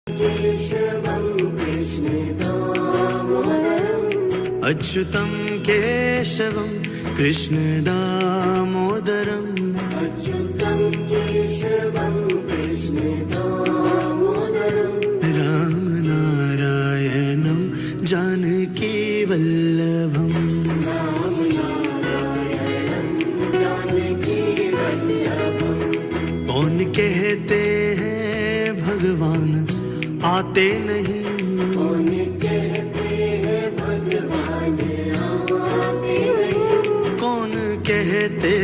केशवं कृष्णदामोदरम् अच्युतं केशवं कृष्णदामोदरम् अच्युतं केशवं कृष्णदामोदरम् रामनारायणं जानकीवल्लभम् रामनारायणं जानकीवल्लभम् कौन कहते हैं भगवान आते नहीं, कौन कहते हैं भगवान आते नहीं, कौन कहते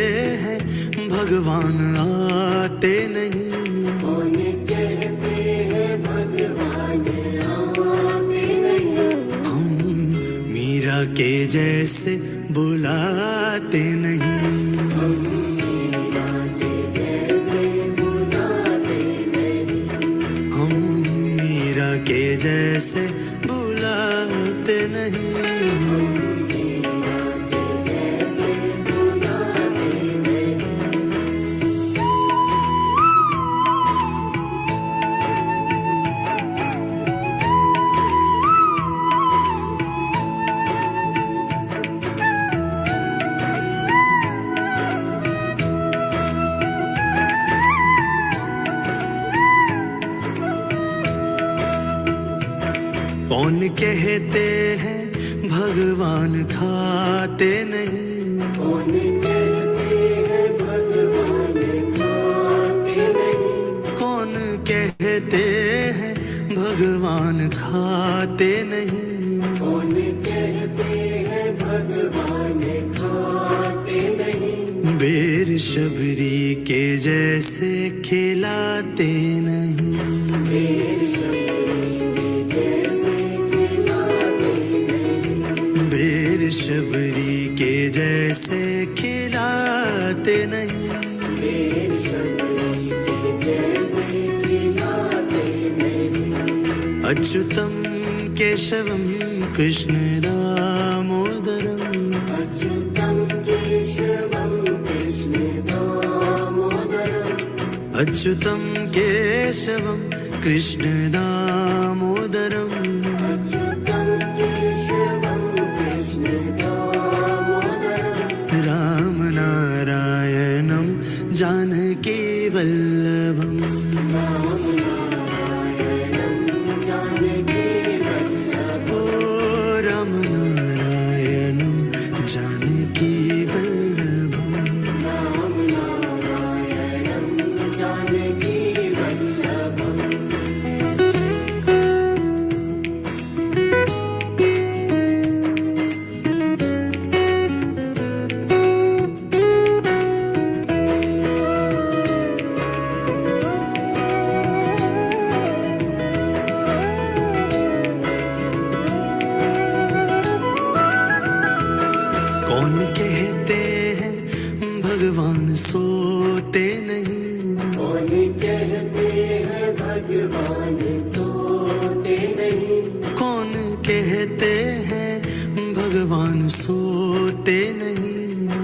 हैं भगवान आते नहीं, कौन कहते हैं भगवान आते नहीं। हम मीरा के जैसे बुलाते नहीं, हम मीरा के जैसे बुलाते नहीं, हम मीरा के जैसे बुलाते नहीं। हम मीरा के जैसे बुलाते नहीं। कौन कहते हैं भगवान खाते नहीं, कौन कहते हैं भगवान खाते नहीं, कौन कहते हैं भगवान खाते नहीं, कौन कहते हैं भगवान खाते नहीं। बेर शबरी के जैसे खिलाते नहीं, बेर शबरी के जैसे खिलाते नहीं, बेर शबरी के जैसे खिलाते नहीं। बेर शबरी के जैसे खिलाते नहीं। अच्युतं केशवं कृष्णदामोदरम् अच्युतं केशवं कृष्णदामोदरम् अच्युतं केशवं कृष्णदामोदरम् अच्युतं केशवं कृष्णदामोदरम् रामनारायणं जानकीवल्लभम् रामनारायणं जानकीवल्लभम् ओ रामनारायणं जानकीवल्लभम् रामनारायणं जानकीवल्लभम्। कौन कहते हैं भगवान सोते नहीं, कौन कहते हैं भगवान सोते नहीं, कौन कहते हैं भगवान सोते नहीं,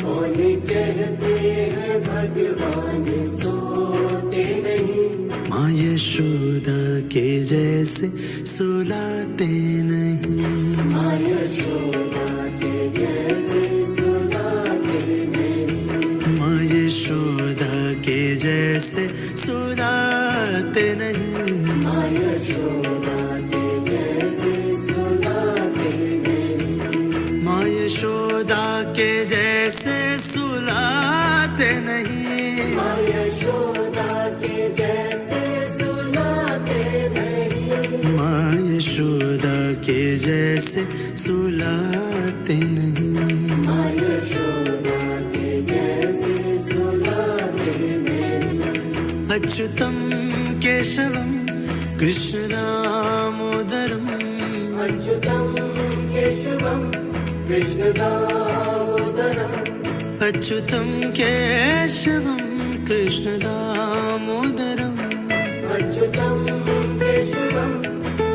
कौन कहते हैं भगवान सोते नहीं। माँ यशोदा के जैसे सुलाते नहीं, माँ यशोदा के जैसे सुलाते नहीं, माँ यशोदा के जैसे सुलाते नहीं, माँ यशोदा के जैसे सुलाते नहीं, माँ यशोदा के जैसे सुलाते नहीं, माँ यशोदा के जैसे सुलाते नहीं, माँ यशोदा के जैसे सुलाते नहीं। माँ यशोदा के जैसे सुलाते नहीं। अच्युतम केशवम कृष्ण दामोदरम। अच्युतं केशवं कृष्णदामोदरम्। अच्युतम केशवम कृष्ण दामोदरम। अच्युतं केशवं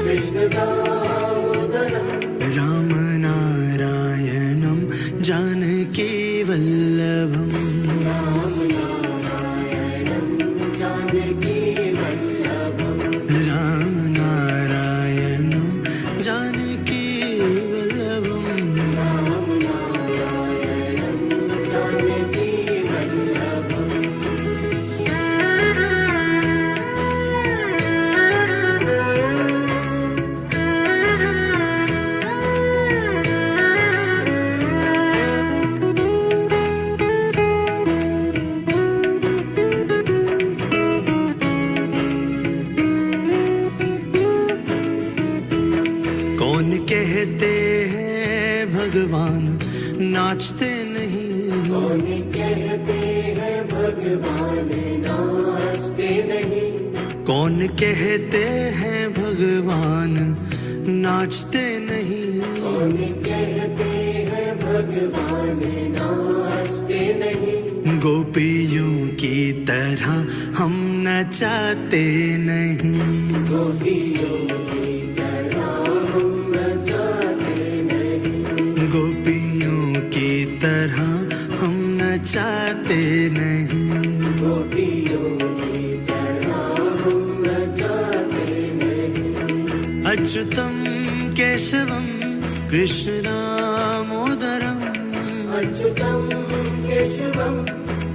कृष्णदामोदरम्। राम नारायणं जानकी वल्लभम। राम नारायणं जानकी वल्लभम्। राम नारायणं जानकी वल्लभम। राम नारायणं जानकी वल्लभम्। कौन कहते हैं भगवान नाचते नहीं। कौन कहते हैं भगवान नाचते नहीं। कौन कहते हैं भगवान नाचते नहीं। कौन कहते हैं भगवान नाचते नहीं। गोपियों की तरह हम नचाते नहीं। गोपियों की तरह हम नचाते नहीं। गोपियों की तरह हम नचाते नहीं। गोपियों की तरह हम नचाते नहीं। अच्युतम केशवम कृष्ण दामोदरम। अच्युतं केशवं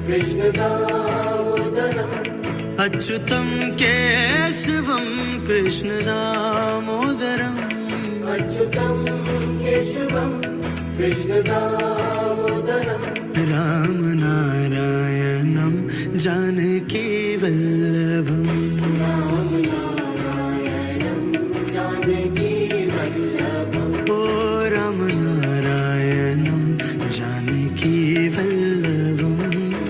कृष्णदामोदरम्। अच्युतम केशवम कृष्ण दामोदरम। अच्युतं केशवं कृष्णदामोदरम्। राम नारायणं जानकी वल्लभम। राम नारायणं जानकी वल्लभम्। ओ राम नारायणं जानकी वल्लभम।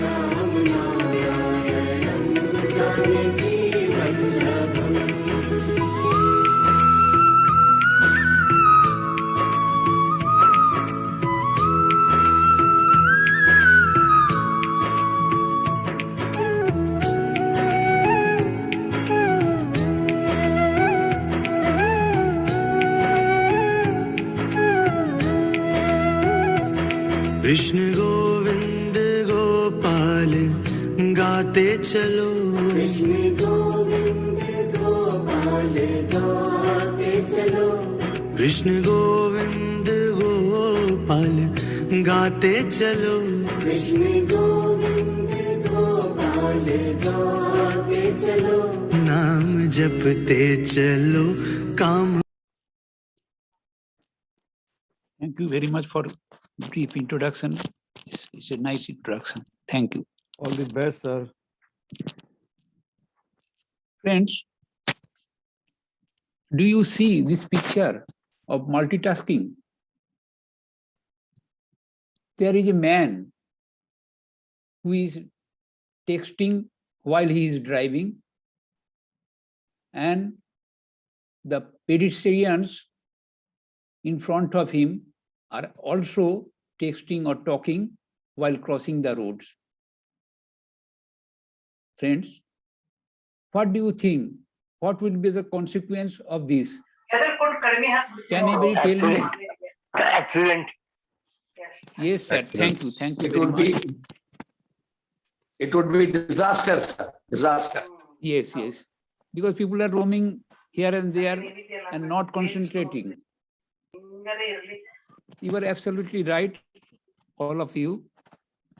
राम नारायणं जानकी वल्लभम्। कृष्ण गोविंद गोपाल गाते चलो। कृष्ण गोविंद गोपाल गाते चलो। कृष्ण गोविंद गोपाल गाते चलो। कृष्ण गोविंद गोपाल गाते चलो। नाम जपते चलो काम। Thank you very much for brief introduction. It's a nice introduction. Thank you. All the best, sir. Friends, do you see this picture of multitasking? There is a man who is texting while he is driving, and the pedestrians in front of him are also texting or talking while crossing the roads. Friends, what do you think? What will be the consequence of this? Can anybody tell me? Accident. Yes, sir. Thank you. Thank you very much. It would be disaster, sir. Disaster. Yes, yes. Because people are roaming here and there and not concentrating. You are absolutely right, all of you,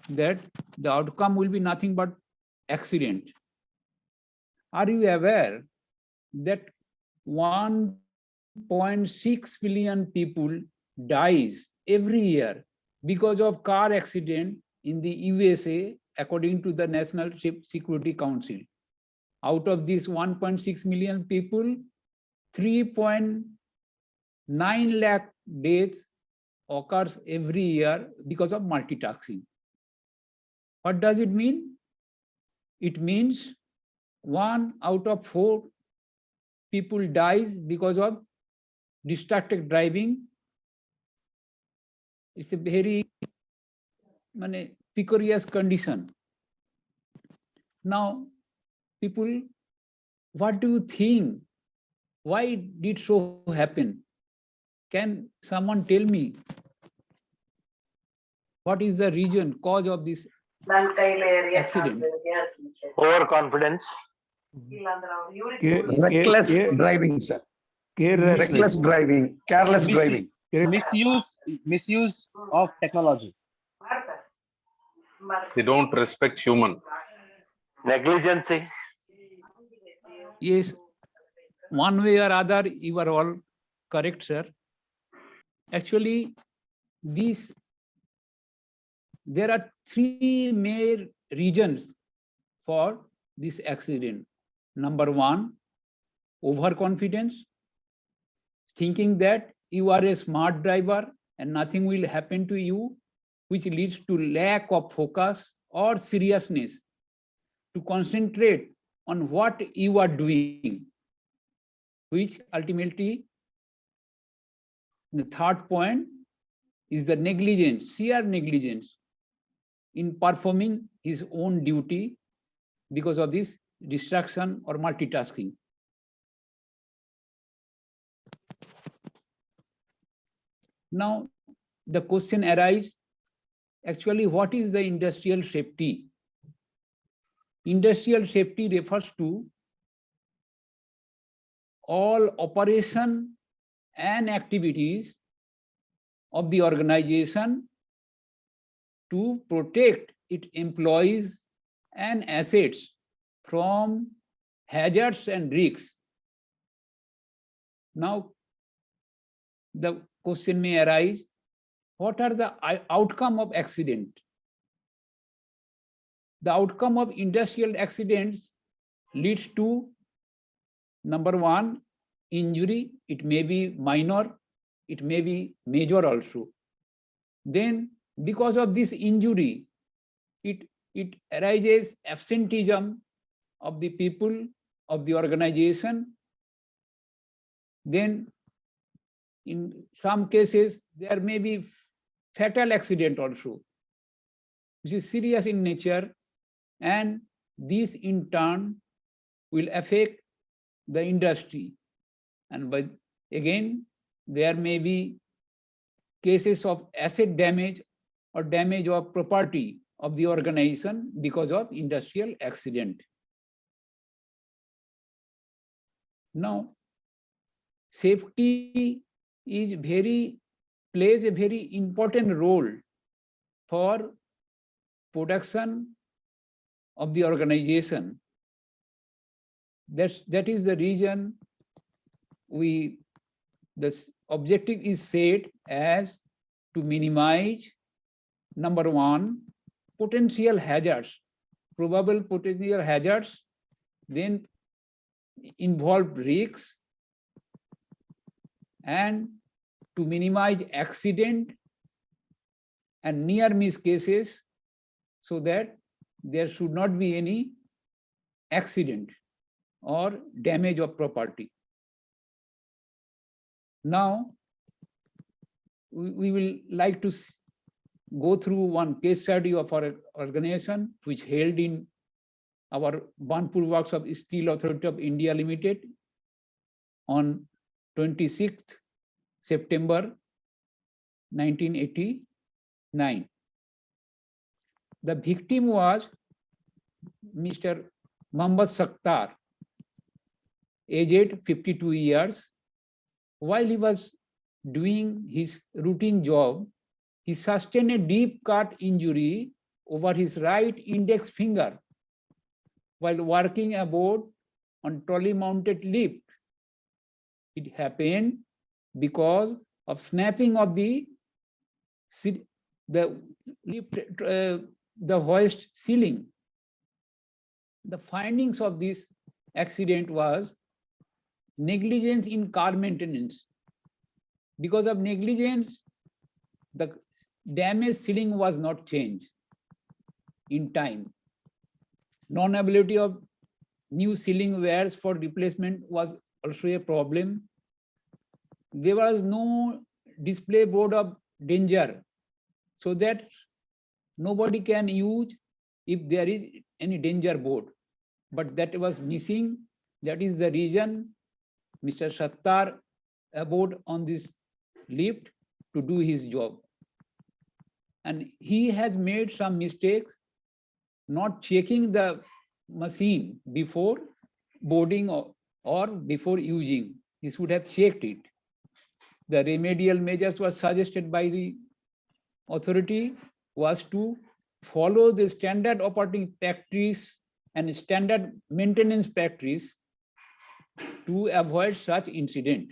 that the outcome will be nothing but accident. Are you aware that 1.6 billion people dies every year because of car accident in the USA, according to the National Security Council? Out of these 1.6 million people, 9 lakh deaths occurs every year because of multitasking. What does it mean? It means 1 out of 4 people dies because of distracted driving. It's a very precarious condition. Now, people, what do you think? Why did so happen? Can someone tell me what is the reason, cause of this accident? Overconfidence, reckless driving, sir. Reckless driving, careless driving. Misuse of technology. They don't respect human. Negligence. Yes, one way or other, you are all correct, sir. Actually, there are 3 main reasons for this accident. Number 1, overconfidence, thinking that you are a smart driver and nothing will happen to you, which leads to lack of focus or seriousness to concentrate on what you are doing, which ultimately, the third point is the negligence, sheer negligence in performing his own duty because of this distraction or multitasking. Now, the question arises, actually, what is the industrial safety? Industrial safety refers to all operation and activities of the organization to protect its employees and assets from hazards and risks. Now, the question may arise, what are the outcome of accident? The outcome of industrial accidents leads to, number 1, injury. It may be minor, it may be major also. Then, because of this injury, it arises absenteeism of the people of the organization. Then, in some cases, there may be fatal accident also, which is serious in nature, and this in turn will affect the industry. And again, there may be cases of asset damage or damage of property of the organization because of industrial accident. Now, safety plays a very important role for production of the organization. That is the reason this objective is set as to minimize, number 1, potential hazards, probable potential hazards, then involved risks, and to minimize accident and near miss cases so that there should not be any accident or damage of property. Now, we will like to go through one case study of our organization, which held in our Banpur Works of Steel Authority of India Limited on 26th September 1989. The victim was Mr. Mohammad Sakhtar, aged 52 years. While he was doing his routine job, he sustained a deep cut injury over his right index finger while working aboard on trolley-mounted lift. It happened because of snapping of the lift, the hoist ceiling. The findings of this accident was negligence in car maintenance, Because of negligence, the damaged ceiling was not changed in time. Non-ability of new ceiling wares for replacement was also a problem. There was no display board of danger, so that nobody can use if there is any danger board. But that was missing. That is the reason Mr. Sattar abode on this lift to do his job. And he has made some mistakes, not checking the machine before boarding or before using. He should have checked it. The remedial measures were suggested by the authority was to follow the standard operating practice and standard maintenance practice to avoid such incident.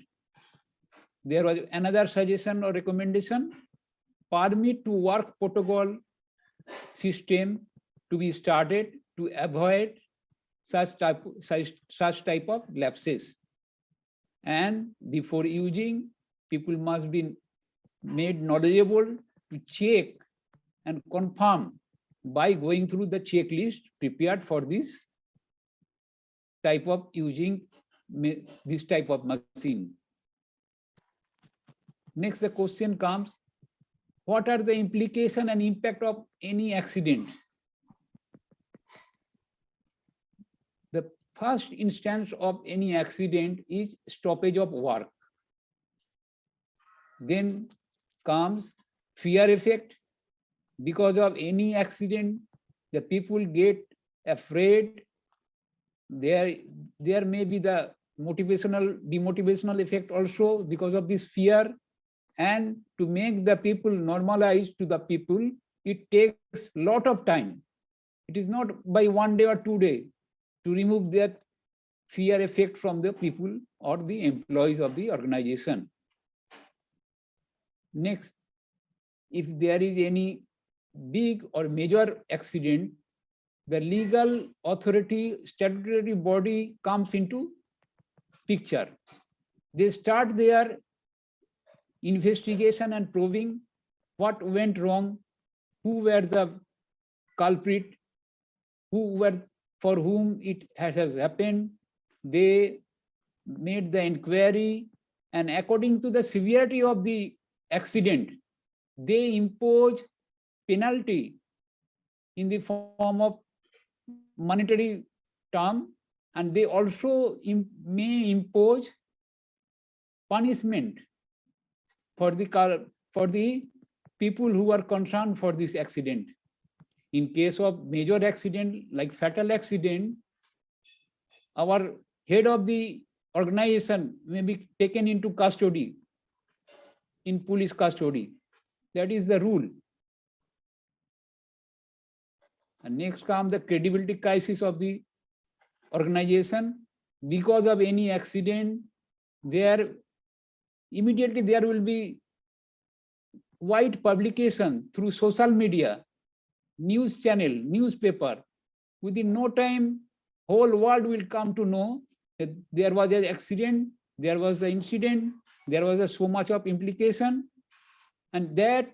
There was another suggestion or recommendation, permit to work protocol system to be started to avoid such type of lapses. And before using, people must be made knowledgeable to check and confirm by going through the checklist prepared for this type of using this type of machine. Next, the question comes, what are the implication and impact of any accident? The first instance of any accident is stoppage of work. Then comes fear effect. Because of any accident, the people get afraid. There may be the demotivational effect also because of this fear. And to make the people normalize to the people, it takes a lot of time. It is not by 1 day or 2 days to remove that fear effect from the people or the employees of the organization. Next, if there is any big or major accident, the legal authority, statutory body comes into picture. They start their investigation and probing what went wrong, who were the culprit, for whom it has happened. They made the inquiry, and according to the severity of the accident, they impose penalty in the form of monetary term, and they also may impose punishment for the people who are concerned for this accident. In case of major accident like fatal accident, our head of the organization may be taken into custody, in police custody. That is the rule. And next comes the credibility crisis of the organization. Because of any accident, immediately there will be wide publication through social media, news channel, newspaper. Within no time, whole world will come to know that there was an accident, there was the incident, there was so much of implication, and that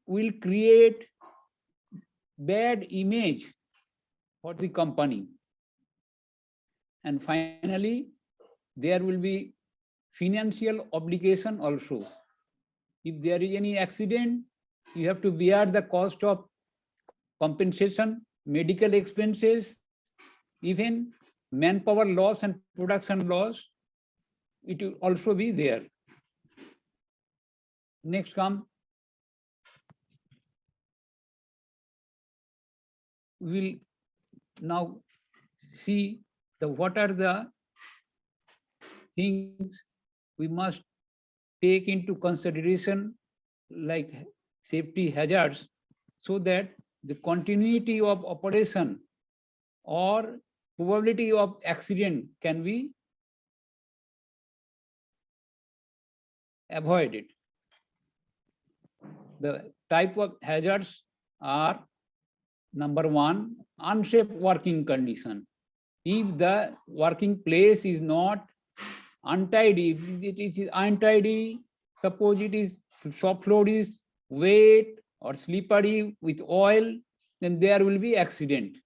will create bad image for the company. And finally, there will be financial obligation also. If there is any accident, you have to bear the cost of compensation, medical expenses, even manpower loss and production loss. It will also be there. Next come, we'll now see what are the things we must take into consideration, like safety hazards, so that the continuity of operation or probability of accident can be avoided. The type of hazards are, number one, unsafe working condition. If the working place is not untidy, if it is untidy, Suppose it is shop floor is wet or slippery with oil, then there will be accident.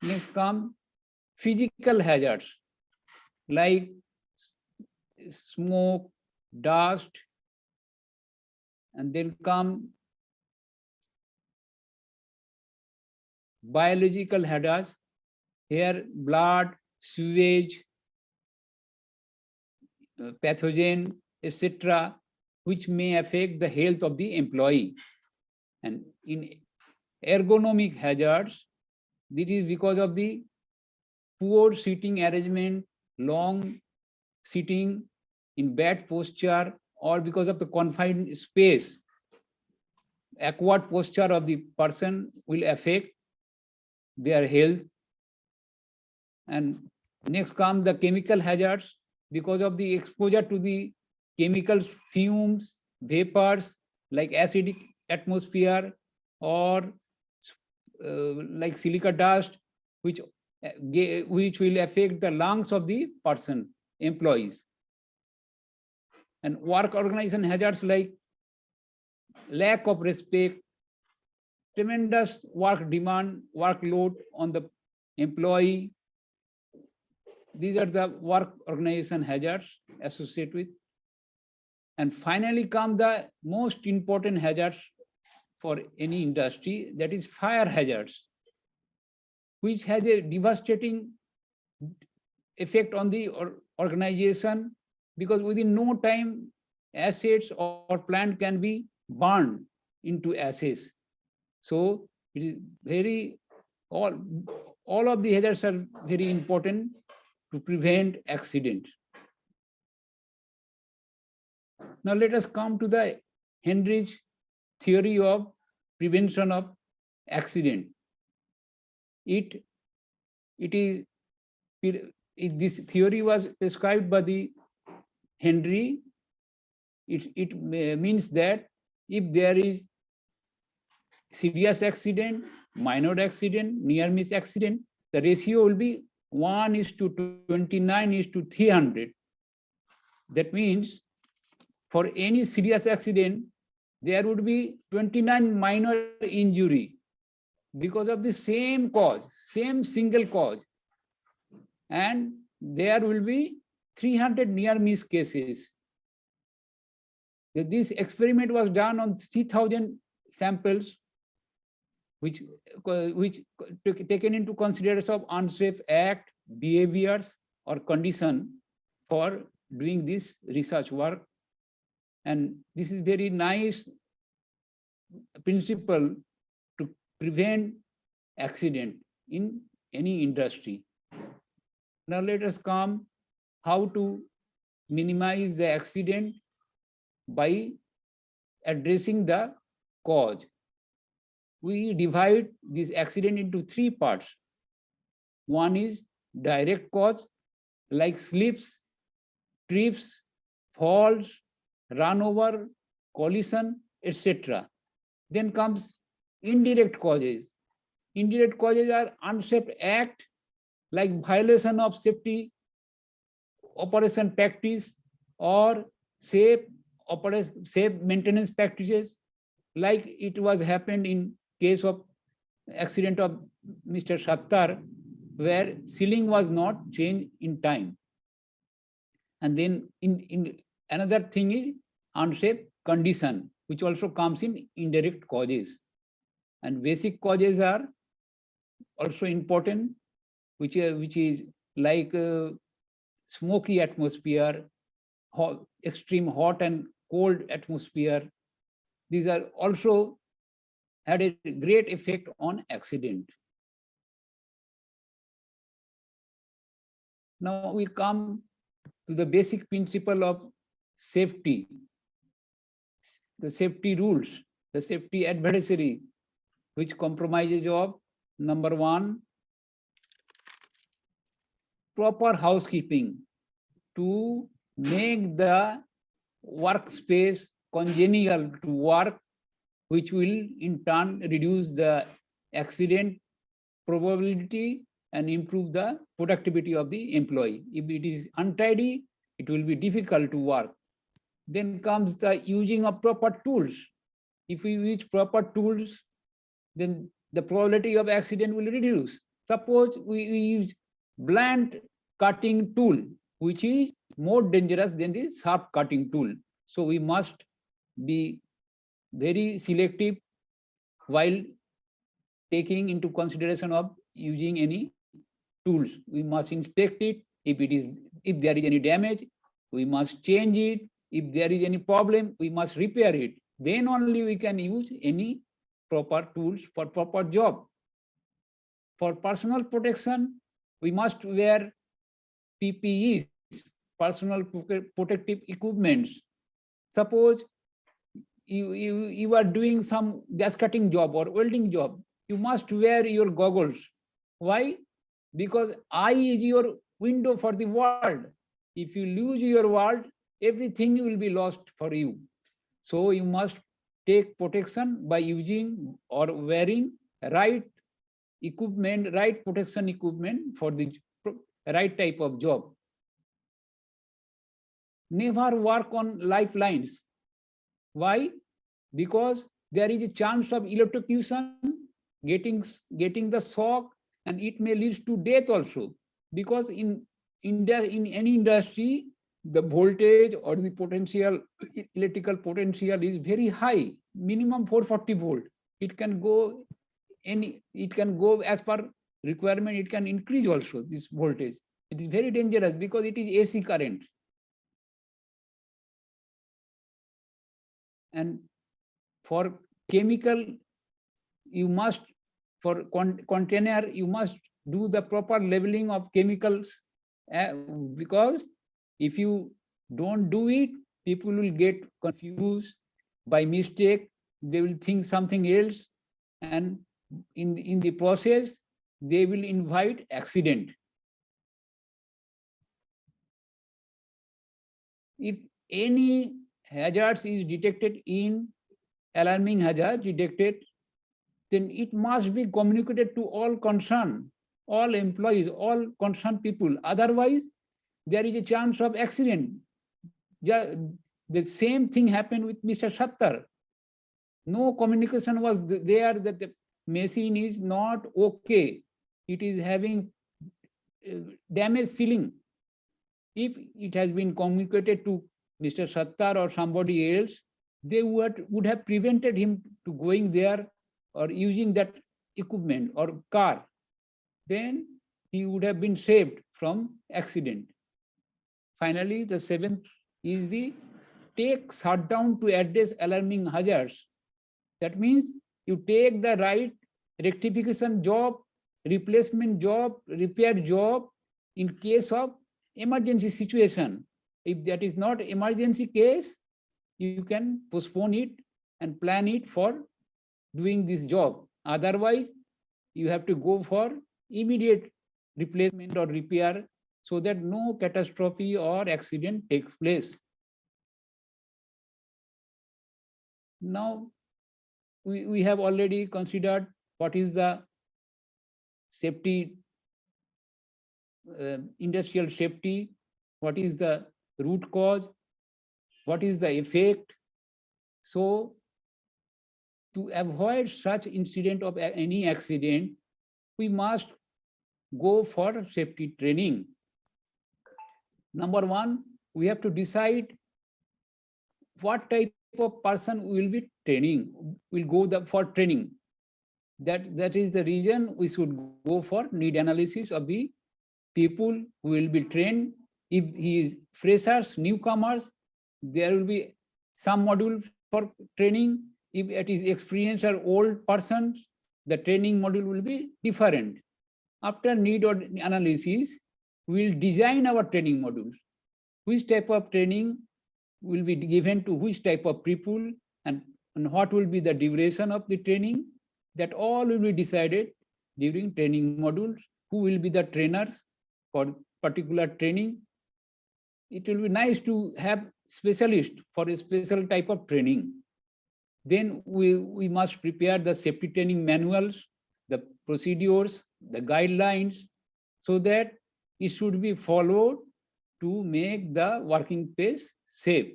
Next come physical hazards like smoke, dust, and then come biological hazards, here blood, sewage, pathogen, etc., which may affect the health of the employee. And in ergonomic hazards, this is because of the poor seating arrangement, long sitting in bad posture, or because of the confined space. Awkward posture of the person will affect their health. And next come the chemical hazards, because of the exposure to the chemicals, fumes, vapors like acidic atmosphere or like silica dust, which will affect the lungs of the person, employees. And work organization hazards like lack of respect, tremendous work demand, workload on the employee. These are the work organization hazards associated with. And finally come the most important hazards for any industry, that is fire hazards, which has a devastating effect on the organization, because within no time assets or plant can be burned into ashes. So it is very, all of the hazards are very important to prevent accident. Now let us come to the Henry's theory of prevention of accident. This theory was prescribed by the Henry. It means that if there is serious accident, minor accident, near miss accident, the ratio will be 1:29:300. That means for any serious accident, there would be 29 minor injury because of the same cause, same single cause. And there will be 300 near miss cases. This experiment was done on 3,000 samples, which taken into consideration of unsafe act, behaviors, or condition for doing this research work. And this is very nice principle to prevent accident in any industry. Now let us come how to minimize the accident by addressing the cause. We divide this accident into three parts. One is direct cause, like slips, trips, falls, run over, collision, etc. Then comes indirect causes. Indirect causes are unsafe act, like violation of safety operation practice or safe maintenance practices, like it was happened in case of accident of Mr. Sattar, where ceiling was not changed in time. And then in another thing is unsafe condition, which also comes in indirect causes. And basic causes are also important, which is like smoky atmosphere, extreme hot and cold atmosphere. These are also had a great effect on accident. Now we come to the basic principle of safety, the safety rules, the safety advisory, which comprises of number one, proper housekeeping to make the workspace congenial to work, which will in turn reduce the accident probability and improve the productivity of the employee. If it is untidy, it will be difficult to work. Then comes the using of proper tools. If we use proper tools, then the probability of accident will reduce. Suppose we use blunt cutting tool, which is more dangerous than the sharp cutting tool. So we must be very selective while taking into consideration of using any tools. We must inspect it. If there is any damage, we must change it. If there is any problem, we must repair it. Then only we can use any proper tools for proper job. For personal protection, we must wear PPEs, personal protective equipments. Suppose you are doing some gas cutting job or welding job, you must wear your goggles. Why? Because eye is your window for the world. If you lose your world, everything will be lost for you. So you must take protection by using or wearing right equipment, right protection equipment for the right type of job. Never work on lifelines. Why? Because there is a chance of electrocution, getting the shock, and it may lead to death also. Because in any industry, the voltage or the potential, electrical potential is very high, minimum 440 volt. It can go as per requirement, it can increase also this voltage. It is very dangerous because it is AC current. And for chemical, you must, for container, you must do the proper labeling of chemicals, because if you don't do it, people will get confused by mistake. They will think something else, and in the process, they will invite accident. If any hazards is detected in alarming hazard detected, then it must be communicated to all concerned, all employees, all concerned people. Otherwise, there is a chance of accident. The same thing happened with Mr. Sattar. No communication was there that the machine is not okay. It is having damaged ceiling. If it has been communicated to Mr. Sattar or somebody else, they would have prevented him to going there or using that equipment or car. Then he would have been saved from accident. Finally, the seventh is the take shutdown to address alarming hazards. That means you take the right rectification job, replacement job, repair job in case of emergency situation. If that is not emergency case, you can postpone it and plan it for doing this job. Otherwise, you have to go for immediate replacement or repair so that no catastrophe or accident takes place. Now, we have already considered what is the safety, industrial safety, what is the root cause, what is the effect. So, to avoid such incident of any accident, we must go for safety training. Number one, we have to decide what type of person will be training, will go for training. That is the reason we should go for need analysis of the people who will be trained. If he is freshers, newcomers, there will be some module for training. If it is experienced or old persons, the training module will be different. After need or analysis, we will design our training modules. Which type of training will be given to which type of people, and what will be the duration of the training, that all will be decided during training modules. Who will be the trainers for particular training? It will be nice to have specialists for a special type of training. Then we must prepare the safety training manuals, the procedures, the guidelines, so that it should be followed to make the working place safe.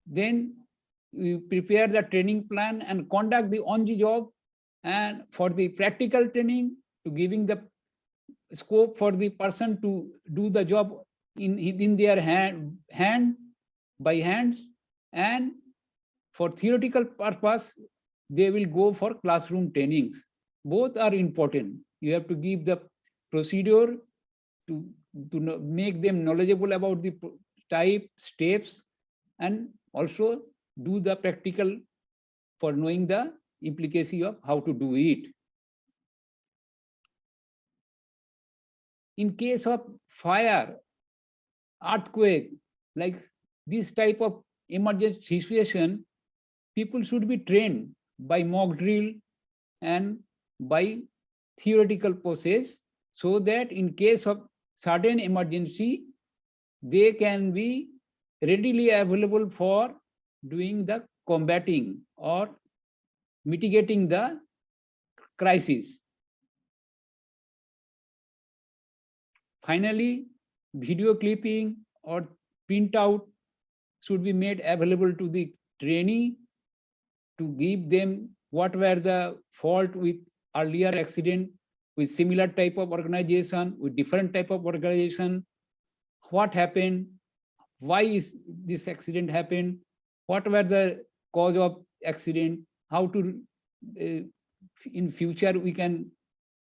Then we prepare the training plan and conduct the on-the-job, and for the practical training, to giving the scope for the person to do the job in their hand by hands, and for theoretical purpose, they will go for classroom trainings. Both are important. You have to give the procedure to make them knowledgeable about the type, steps, and also do the practical for knowing the implication of how to do it. In case of fire, earthquake, like this type of emergency situation, people should be trained by mock drill and by theoretical process, so that in case of sudden emergency, they can be readily available for doing the combating or mitigating the crisis. Finally, video clipping or printout should be made available to the trainee to give them what were the fault with earlier accident, with similar type of organization, with different type of organization, what happened, why is this accident happened, what were the cause of accident, how to in future we can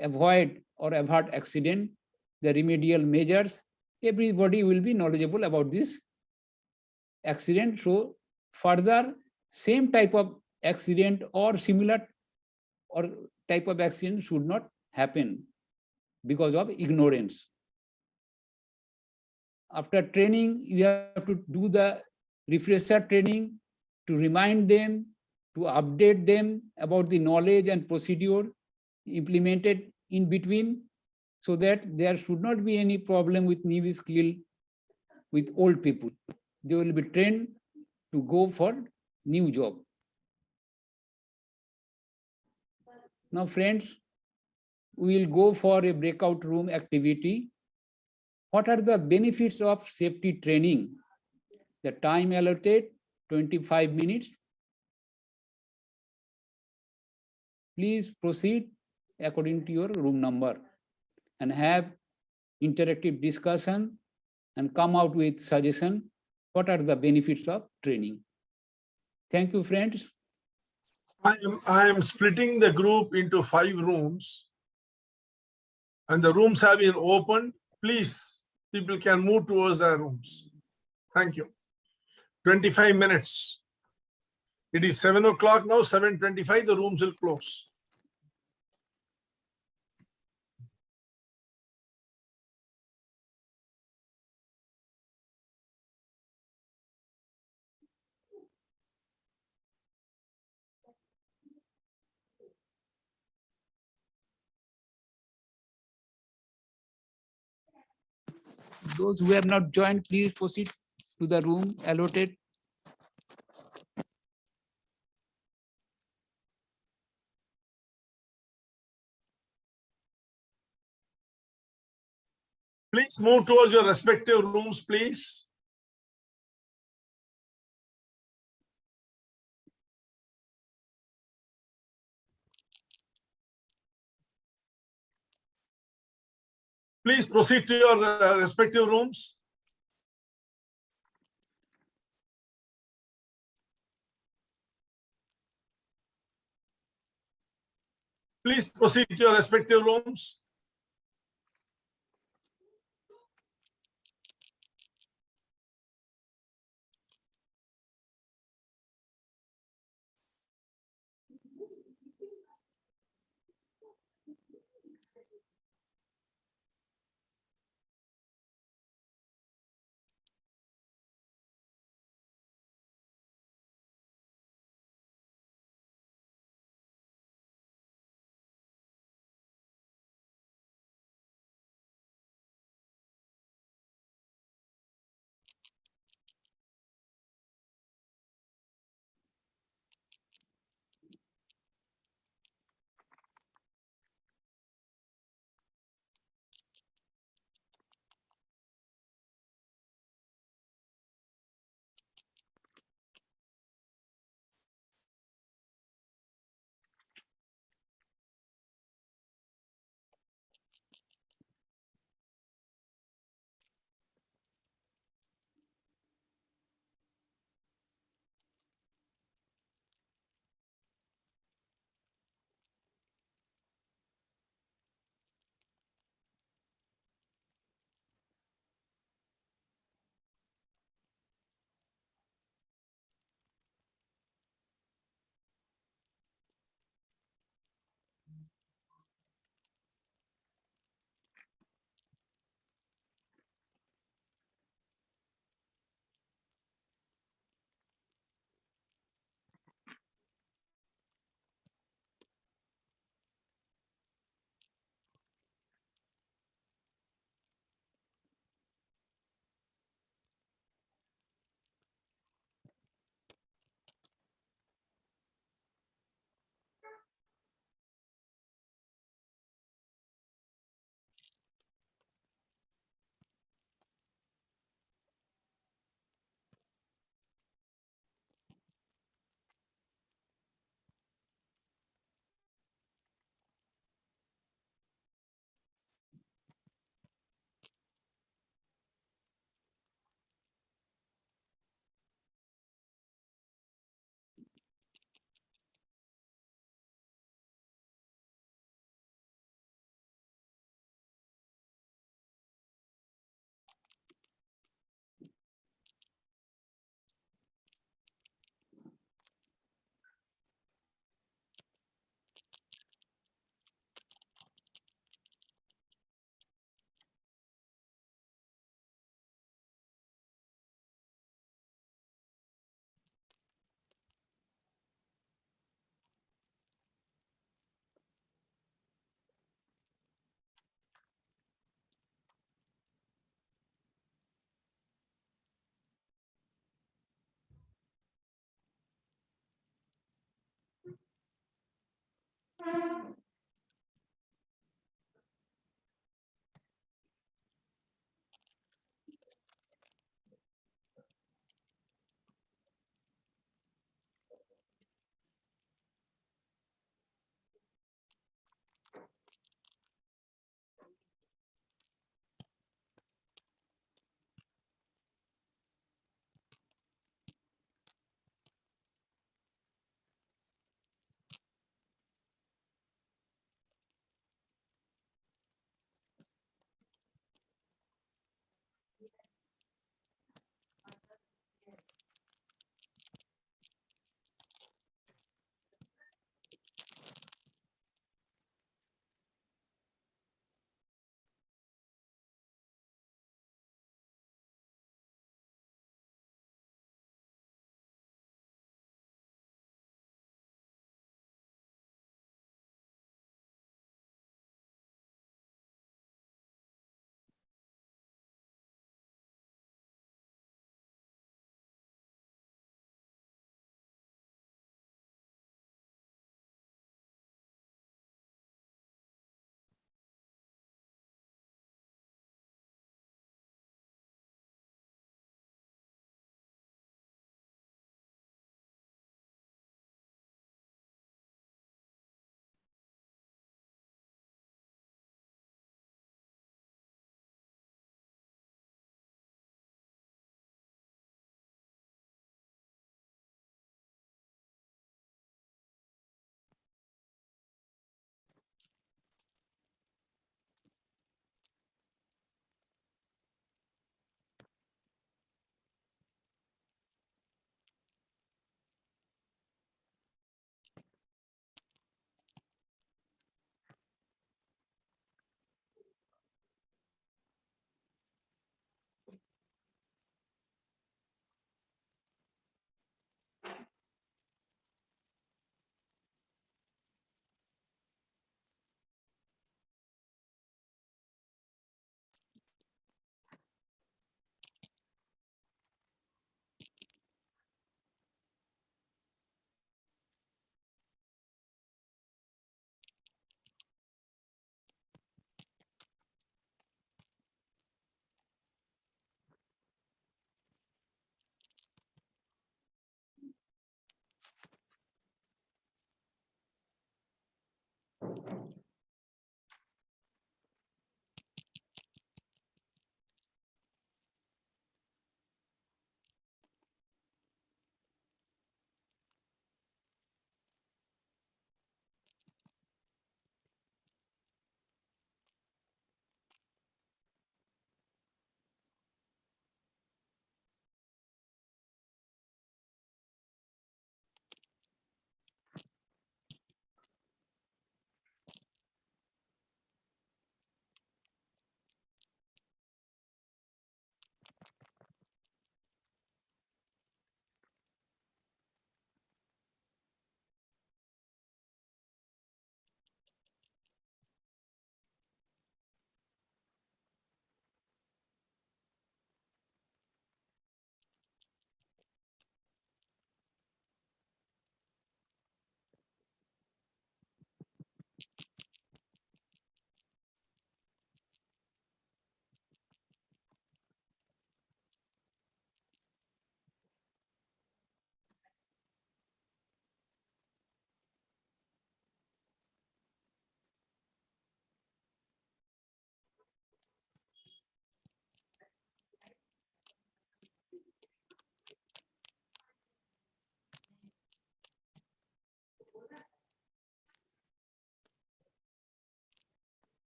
avoid or avert accident, the remedial measures. Everybody will be knowledgeable about this accident. So further, same type of accident or similar or type of accident should not happen because of ignorance. After training, you have to do the refresher training to remind them, to update them about the knowledge and procedure implemented in between, so that there should not be any problem with new skill with old people. They will be trained to go for new job. Now, friends, we will go for a breakout room activity. What are the benefits of safety training? The time allotted, 25 minutes. Please proceed according to your room number and have interactive discussion and come out with suggestion. What are the benefits of training? Thank you, friends. I am splitting the group into 5 rooms, and the rooms have been opened. Please, people can move towards their rooms. Thank you. 25 minutes. It is 7 o'clock now, 7:25, the rooms will close. Those who have not joined, please proceed to the room allotted. Please move towards your respective rooms, please. Please proceed to your respective rooms. Please proceed to your respective rooms.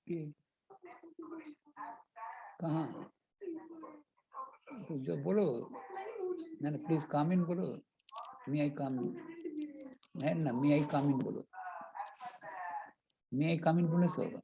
कि कहाँ तो जो बोलो मैंने please come इन बोलो मी आई कम है ना मी आई कम इन बोलो मी आई कम इन बोलने से होगा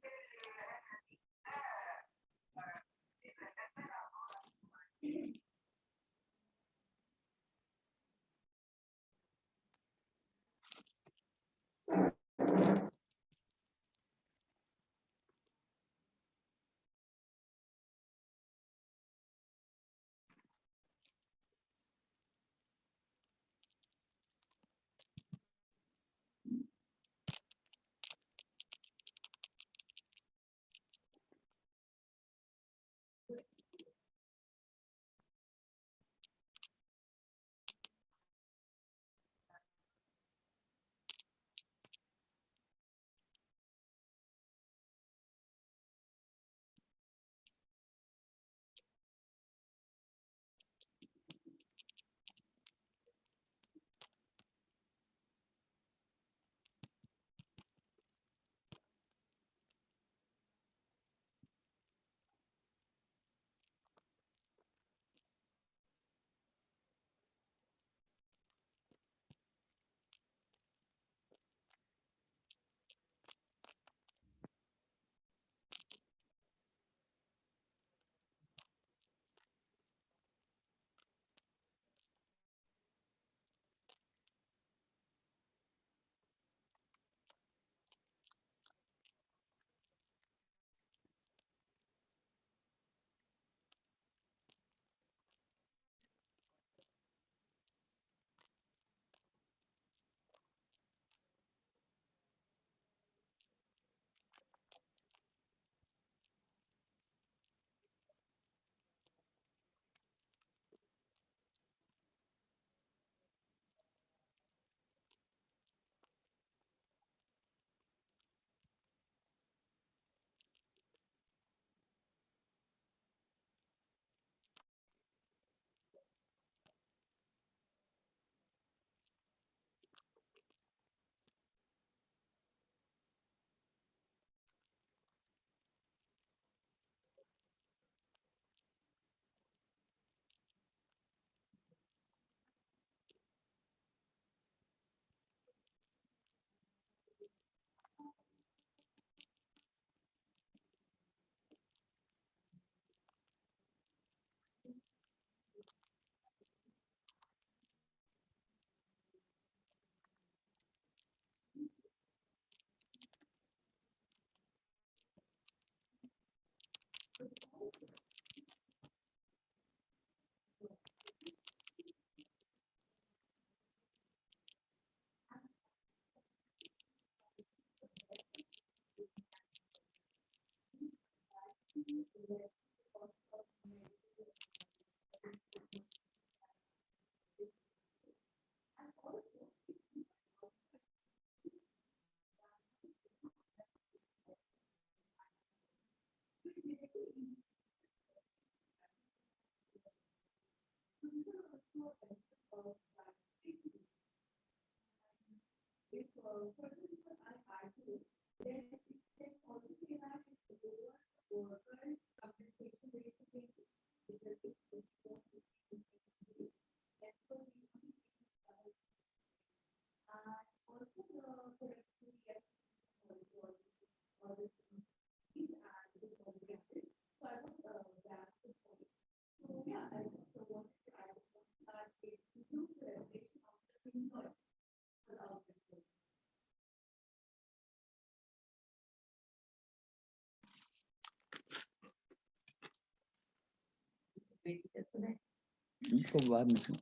इनको बाद में सुनो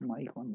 mic on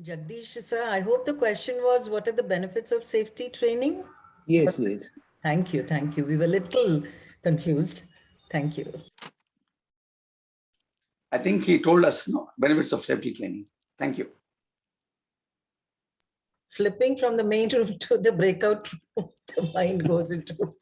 Jagdish sir, I hope the question was, what are the benefits of safety training? Yes, yes. Thank you, thank you. We were a little confused. Thank you. I think he told us benefits of safety training. Thank you. Flipping from the main room to the breakout room, the mind goes into.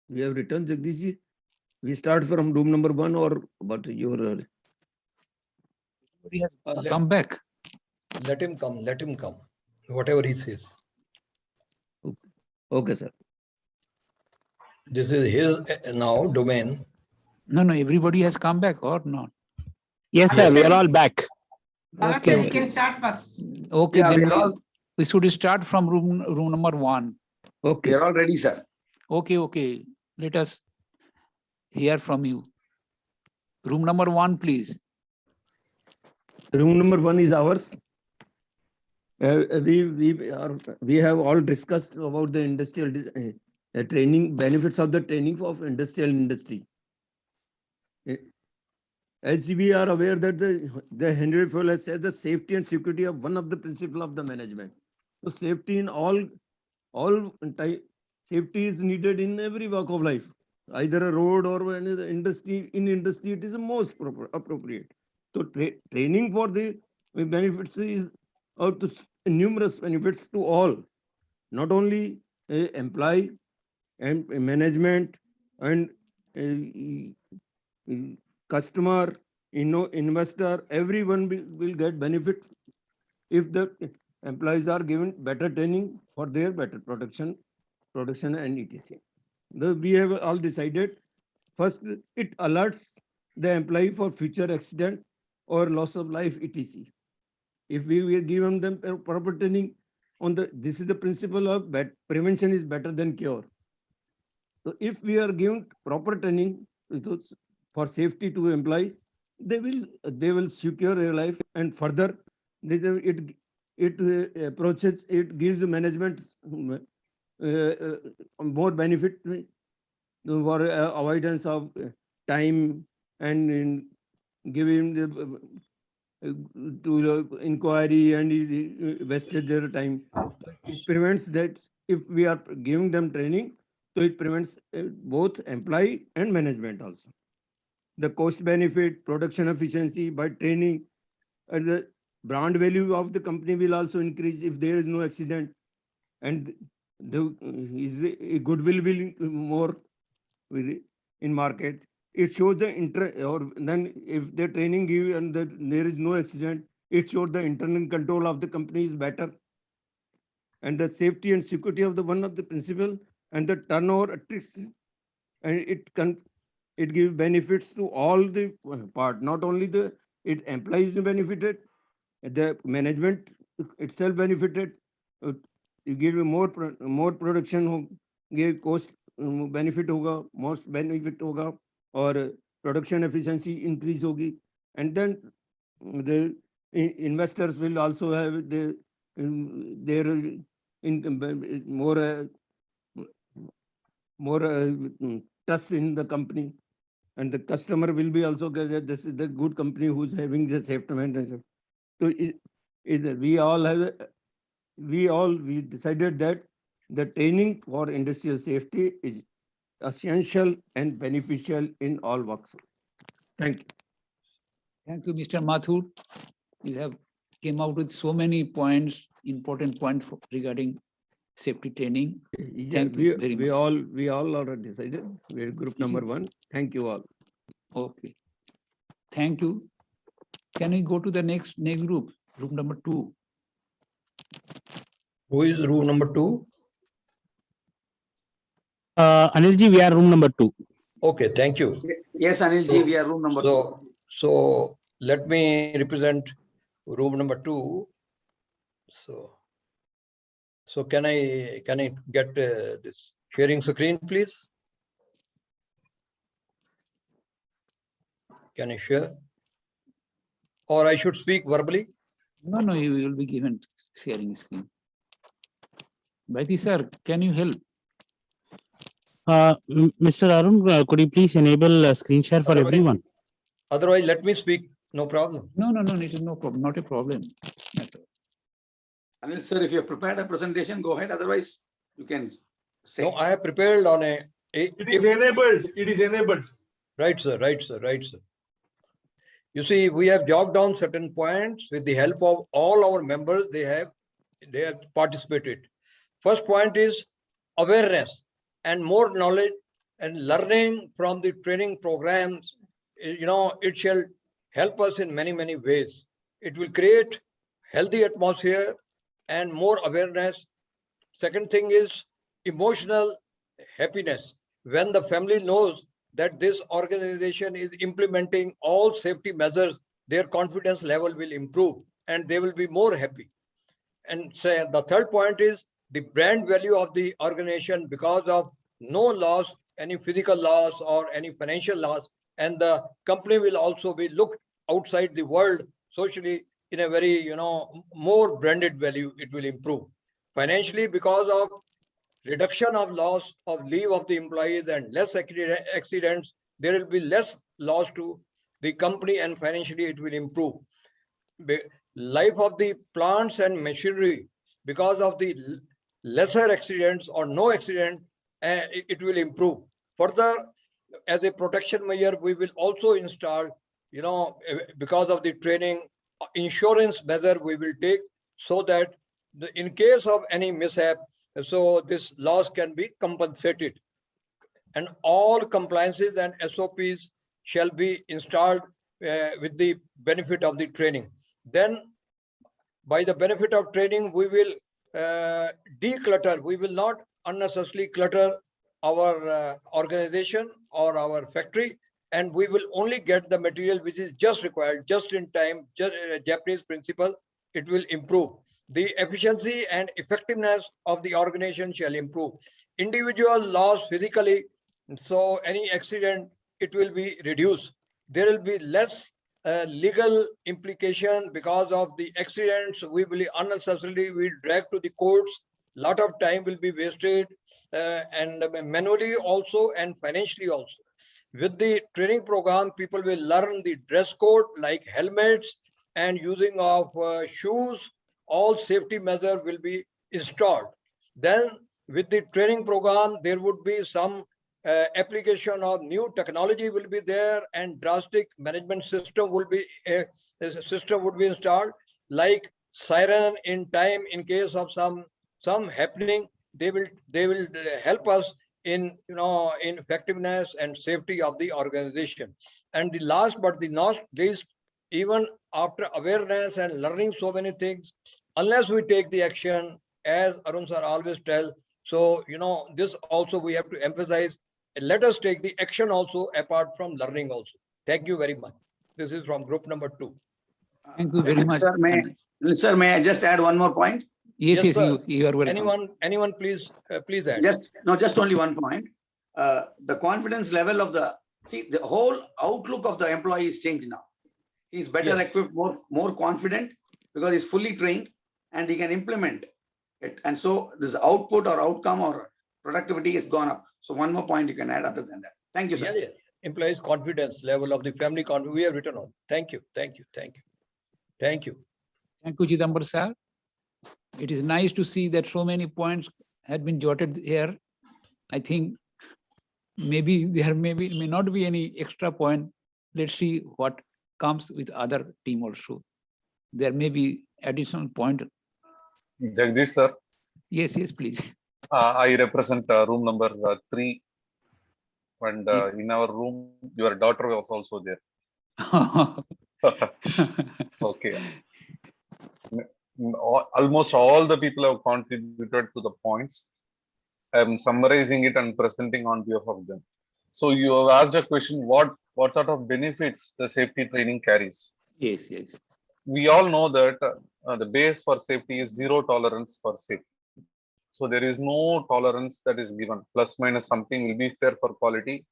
We have returned, Jagdish ji. We start from room number 1 or what your... Everybody has come back. Let him come, whatever he says. Okay, sir. This is his now domain. No, no, everybody has come back or not? Yes, sir. We are all back. Okay, We can start first. okay, Yeah, then we are all, we should start from room number 1. we Okay. are all ready, sir. Okay, okay. Let us hear from you. Room number 1, please. Room number 1 is ours. We have all discussed about the industrial training, benefits of the training of industrial industry. As we are aware that the Henry Ford has said the safety and security are one of the principles of the management. So safety in all safety is needed in every walk of life, either a road or any industry. In industry, it is the most appropriate. So training for the benefits is out to numerous benefits to all, not only employee and management and customer, investor, everyone will get benefit if the employees are given better training for their better production and etc. We have all decided. First, it alerts the employee for future accident or loss of life etc. If we will give them proper training on this is the principle of prevention is better than cure. So if we are given proper training for safety to employees, they will secure their life, and further it approaches, it gives the management more benefit for avoidance of time and giving the to inquiry and wasted their time. It prevents that. If we are giving them training, so it prevents both employee and management also. the cost benefit, production efficiency by training, and the brand value of the company will also increase if there is no accident, and the goodwill will more in market. It shows the or then if the training give and there is no accident, it shows the internal control of the company is better, and the safety and security of the one of the principle, and the turnover tricks, and it gives benefits to all the part, not only the employees benefited, the management itself benefited. You give more production, give cost benefit hoga, most benefit hoga, or production efficiency increase hogi, and then the investors will also have their income, more trust in the company, and the customer will be also get that this is the good company who's having the safety management. So we decided that the training for industrial safety is essential and beneficial in all works. Thank you. Thank you, Mr. Mathur. You have came out with so many points, important points regarding safety training. Thank you very much. We all already decided. We're group number 1. Thank you all. Okay. Thank you. Can we go to the next group, group number 2? Who is room number 2? Anilji, we are room number 2. Okay, thank you. Yes, Anilji, we are room number 2. So let me represent room number 2. So can I get this sharing screen, please? Can I share? Or I should speak verbally? No, you will be given sharing screen. Bhaiti sir, can you help? Mr. Arun, could you please enable screen share for everyone? Otherwise, let me speak. No problem. No, it is no problem. Not a problem. Anil sir, if you have prepared a presentation, go ahead. Otherwise, you can say. No, I have prepared on a. It is enabled. It is enabled. Right, sir. Right, sir. Right, sir. You see, we have jogged down certain points with the help of all our members. They have participated. First point is awareness and more knowledge and learning from the training programs. It shall help us in many ways. It will create healthy atmosphere and more awareness. Second thing is emotional happiness. When the family knows that this organization is implementing all safety measures, their confidence level will improve and they will be more happy. And say the third point is the brand value of the organization, because of no loss, any physical loss or any financial loss, and the company will also be looked outside the world socially in a very, more branded value. It will improve financially because of reduction of loss of leave of the employees and less accidents. There will be less loss to the company and financially it will improve. Life of the plants and machinery, because of the lesser accidents or no accident, it will improve. Further, as a protection measure, we will also install, because of the training, insurance measure we will take, so that in case of any mishap, so this loss can be compensated. And all compliances and SOPs shall be installed with the benefit of the training. Then by the benefit of training, we will declutter. We will not unnecessarily clutter our organization or our factory, and we will only get the material which is just required, just in time, just Japanese principle. It will improve. The efficiency and effectiveness of the organization shall improve. Individual loss physically, so any accident, it will be reduced. There will be less legal implication because of the accidents. We will unnecessarily drag to the courts. Lot of time will be wasted, and manually also and financially also. With the training program, people will learn the dress code like helmets and using of shoes. All safety measures will be installed. Then with the training program, there would be some application of new technology will be there, and drastic management system will be installed, like siren in time in case of some happening. They will help us in in effectiveness and safety of the organization. And the last but the not least, even after awareness and learning so many things, unless we take the action, as Arun sir always tell, so this also we have to emphasize. Let us take the action also apart from learning also. Thank you very much. This is from group number 2. Thank you very much. Sir, may I just add one more point? Yes, yes, sir. you are welcome. Anyone, please add. Just only one point. The confidence level of the whole outlook of the employee is changed now. He's better equipped, more confident, because he's fully trained and he can implement it. And so this output or outcome or productivity has gone up. So one more point you can add other than that. Thank you, sir. Employees confidence level of the family confidence we have written on. Thank you. Thank you, Chidambar sir. It is nice to see that so many points had been jotted here. I think maybe there may not be any extra point. Let's see what comes with other team also. There may be additional point. Jagadish sir. Yes, please. I represent room number 3. And in our room, your daughter was also there. Okay. Almost all the people have contributed to the points. I'm summarizing it and presenting on behalf of them. So you have asked a question, what sort of benefits the safety training carries? Yes. We all know that the base for safety is zero tolerance for safety. So there is no tolerance that is given. Plus minus something will be there for quality.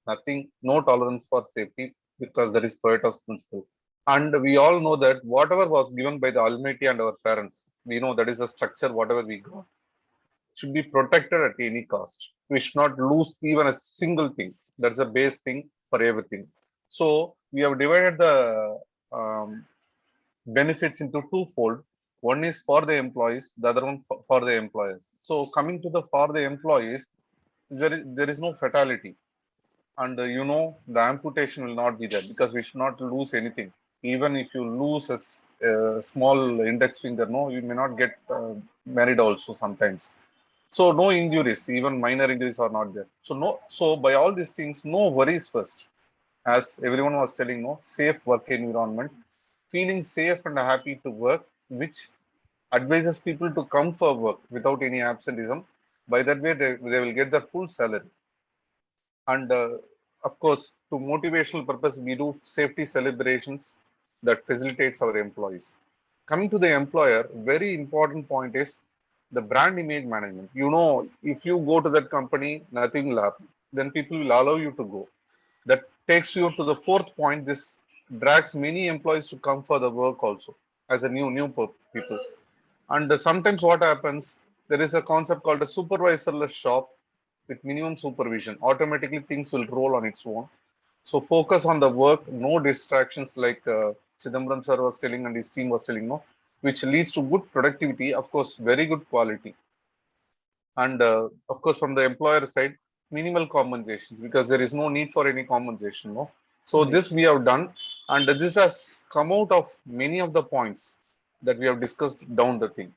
No tolerance for safety, because that is Pareto's principle. And we all know that whatever was given by the Almighty and our parents, we know that is the structure, whatever we got, should be protected at any cost. We should not lose even a single thing. That's the base thing for everything. So we have divided the benefits into twofold. One is for the employees, the other one for the employers. So coming to for the employees, there is no fatality. And the amputation will not be there, because we should not lose anything. Even if you lose a small index finger, you may not get married also sometimes. So no injuries, even minor injuries are not there. So by all these things, no worries first. As everyone was telling, safe work environment, feeling safe and happy to work, which advises people to come for work without any absenteeism. By that way, they will get their full salary. And of course, to motivational purpose, we do safety celebrations that facilitates our employees. Coming to the employer, very important point is the brand image management. If you go to that company, nothing will happen. Then people will allow you to go. That takes you to the 4th point. This drags many employees to come for the work also as a new people. And sometimes what happens, there is a concept called a supervisorless shop with minimum supervision. Automatically things will roll on its own. So focus on the work, no distractions, like Chidambaram sir was telling and his team was telling, which leads to good productivity, of course, very good quality. And of course, from the employer side, minimal compensations, because there is no need for any compensation. So this we have done, and this has come out of many of the points that we have discussed down the thing.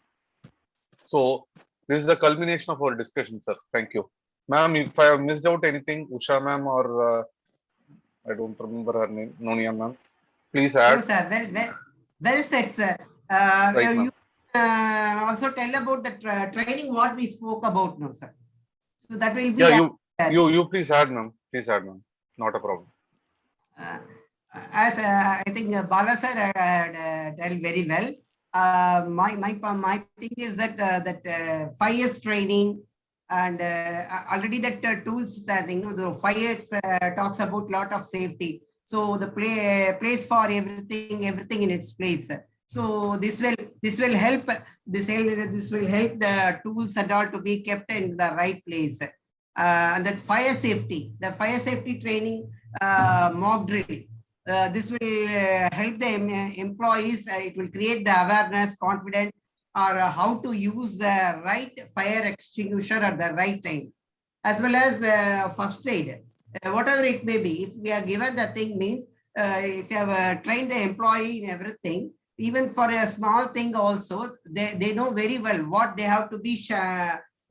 So this is the culmination of our discussion, sir. Thank you. Ma'am, if I have missed out anything, Usha ma'am or I don't remember her name, Nonia ma'am, please add. No, sir. Well said, sir. Right, you also tell about the training what we spoke about now, sir. So that will be. Yeah, you please add, ma'am. Please add, ma'am. Not a problem. As I think Bala sir tell very well. My thing is that 5 years training, and already that tools that the 5 years talks about lot of safety. So the place for everything in its place. So this will help the tools and all to be kept in the right place. And that fire safety training, mock drill. This will help the employees. It will create the awareness, confidence, or how to use the right fire extinguisher at the right time. as well as first aid, whatever it may be. If we are given the thing means, if you have trained the employee in everything, even for a small thing also, they know very well what they have to be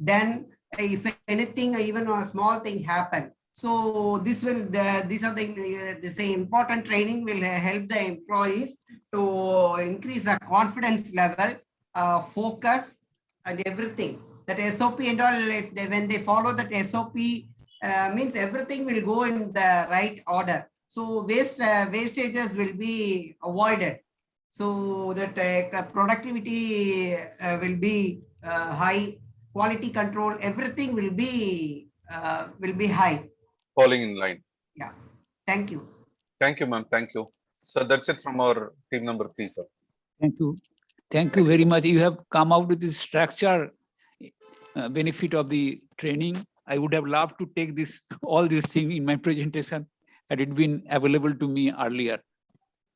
done if anything, even a small thing happen. So this will, these are this important training will help the employees to increase the confidence level, focus and everything. That SOP and all, if they, when they follow that SOP, means everything will go in the right order. So wastages will be avoided. So that productivity will be high, quality control, everything will be high. Falling in line. Yeah. Thank you. Thank you, ma'am. Thank you. So that's it from our team number 3, sir. Thank you. Thank you very much. You have come out with this structure benefit of the training. I would have loved to take this, all these things in my presentation had it been available to me earlier.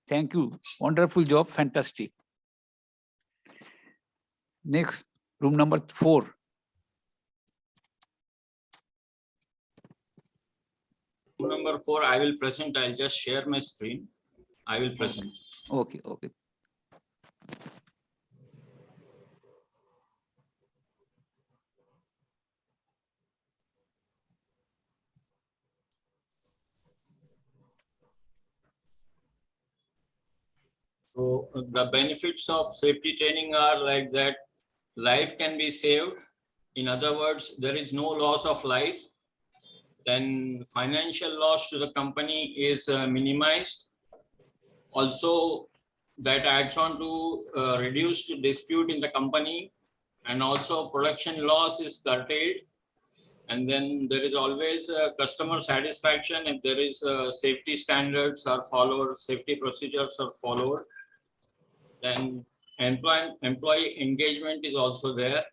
Thank you. Wonderful job. Fantastic. Next, room number 4. Room number 4, I will present. I'll just share my screen. I will present. Okay, okay. So the benefits of safety training are like that life can be saved. In other words, there is no loss of life. Then financial loss to the company is minimized. Also, that adds on to reduced dispute in the company, and also production loss is curtailed. And then there is always customer satisfaction if there is safety standards are followed, safety procedures are followed. Then employee engagement is also there.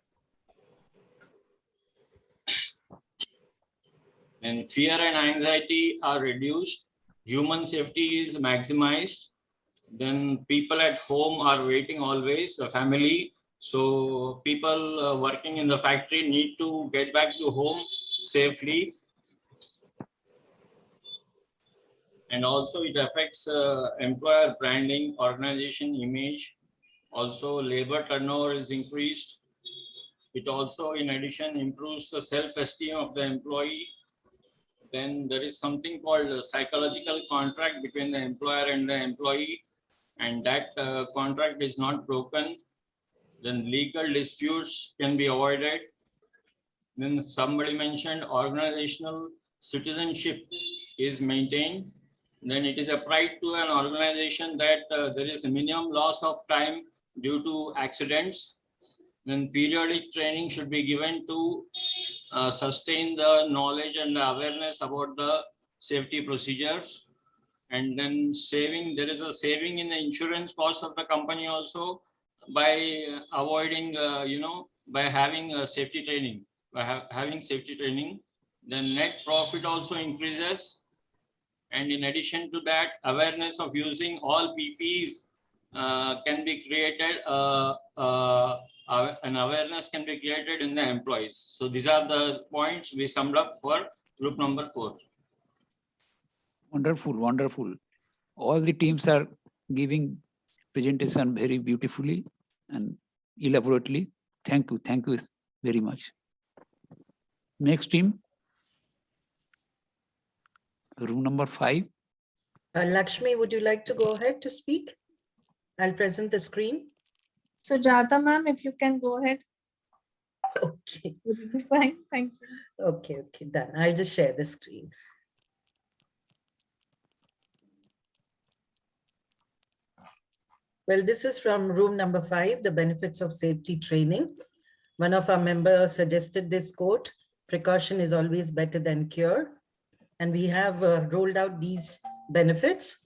And fear and anxiety are reduced. Human safety is maximized. Then people at home are waiting always, the family. So people working in the factory need to get back to home safely. And also it affects employer branding, organization image. Also labor turnover is increased. It also in addition improves the self-esteem of the employee. Then there is something called a psychological contract between the employer and the employee, and that contract is not broken. Then legal disputes can be avoided. Then somebody mentioned organizational citizenship is maintained. Then it is a pride to an organization that there is a minimum loss of time due to accidents. Then periodic training should be given to sustain the knowledge and the awareness about the safety procedures. And then saving, there is a saving in the insurance cost of the company also by avoiding, by having safety training, having safety training. Then net profit also increases. And in addition to that, awareness of using all PPEs can be created, an awareness can be created in the employees. So these are the points we summed up for group number 4. Wonderful, wonderful. All the teams are giving presentation very beautifully and elaborately. Thank you very much. Next team. Room number 5. Lakshmi, would you like to go ahead to speak? I'll present the screen. So Jata ma'am, if you can go ahead. Okay. Would it be fine? Thank you. Okay, done. I'll just share the screen. Well, this is from room number 5, the benefits of safety training. One of our members suggested this quote, "Precaution is always better than cure." And we have rolled out these benefits.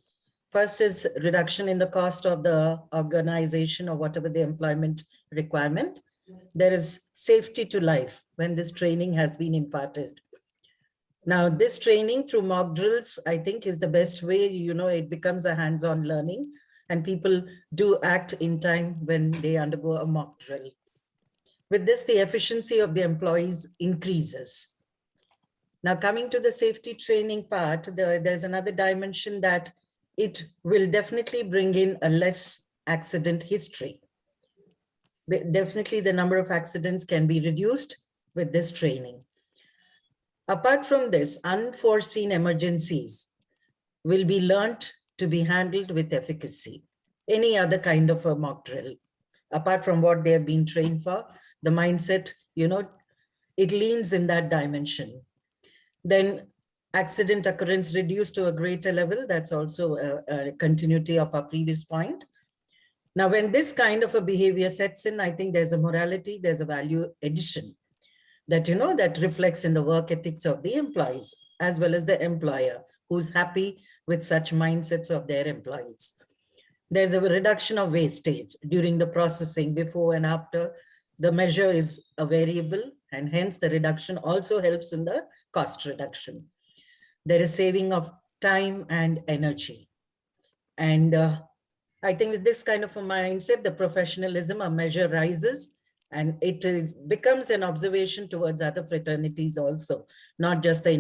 First is reduction in the cost of the organization or whatever the employment requirement. There is safety to life when this training has been imparted. Now, this training through mock drills, I think, is the best way. It becomes a hands-on learning, and people do act in time when they undergo a mock drill. With this, the efficiency of the employees increases. Now, coming to the safety training part, there's another dimension that it will definitely bring in a less accident history. Definitely the number of accidents can be reduced with this training. Apart from this, unforeseen emergencies will be learnt to be handled with efficacy. Any other kind of a mock drill, apart from what they have been trained for, the mindset, it leans in that dimension. Then accident occurrence reduced to a greater level. That's also a continuity of our previous point. Now, when this kind of a behavior sets in, I think there's a morality, there's a value addition that, that reflects in the work ethics of the employees, as well as the employer who's happy with such mindsets of their employees. There's a reduction of wastage during the processing before and after. The measure is a variable, and hence the reduction also helps in the cost reduction. There is saving of time and energy. And I think with this kind of a mindset, the professionalism of measure rises, and it becomes an observation towards other fraternities also, not just the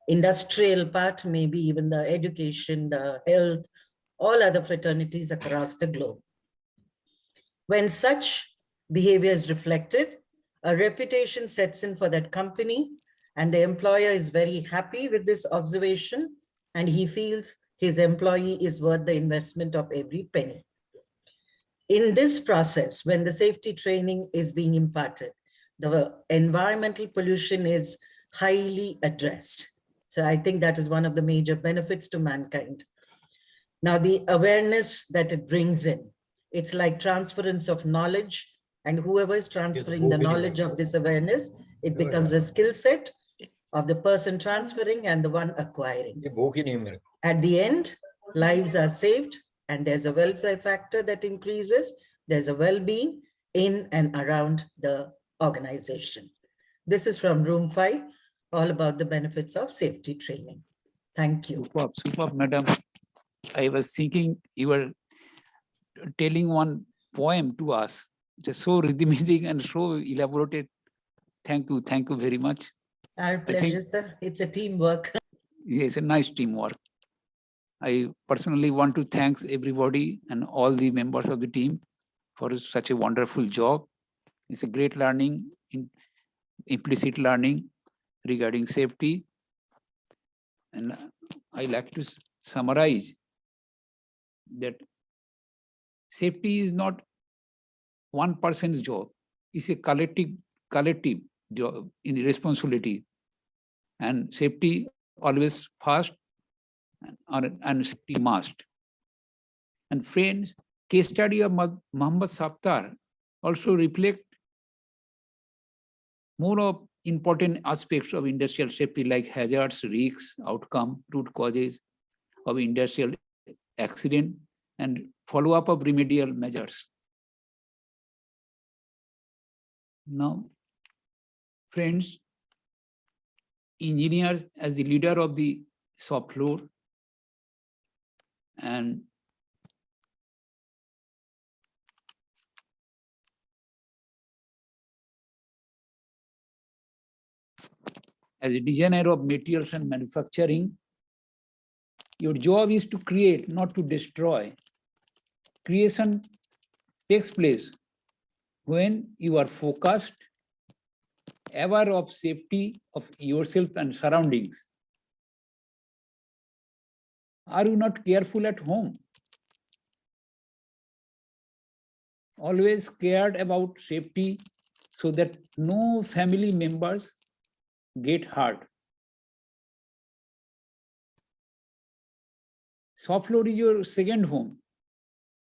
industrial part, maybe even the education, the health, all other fraternities across the globe. When such behavior is reflected, a reputation sets in for that company, and the employer is very happy with this observation, and he feels his employee is worth the investment of every penny. In this process, when the safety training is being imparted, the environmental pollution is highly addressed. So I think that is one of the major benefits to mankind. Now, the awareness that it brings in, it's like transference of knowledge, and whoever is transferring the knowledge of this awareness, it becomes a skill set of the person transferring and the one acquiring. At the end, lives are saved, and there's a welfare factor that increases. There's a well-being in and around the organization. This is from room 5, all about the benefits of safety training. Thank you. Superb, madam. I was thinking you were telling one poem to us, just so rhythmic and so elaborated. Thank you very much. Our pleasure, sir. It's a teamwork. Yes, a nice teamwork. I personally want to thank everybody and all the members of the team for such a wonderful job. It's a great learning, implicit learning regarding safety. And I like to summarize that safety is not one person's job. It's a collective job in responsibility. And safety always first, and safety must. And friends, case study of Muhammad Saptar also reflect more of important aspects of industrial safety, like hazards, risks, outcome, root causes of industrial accident, and follow-up of remedial measures. Now, friends, engineers as the leader of the shop floor, and as a designer of materials and manufacturing, your job is to create, not to destroy. Creation takes place when you are focused, aware of safety of yourself and surroundings. Are you not careful at home? Always cared about safety so that no family members get hurt. Shop floor is your second home,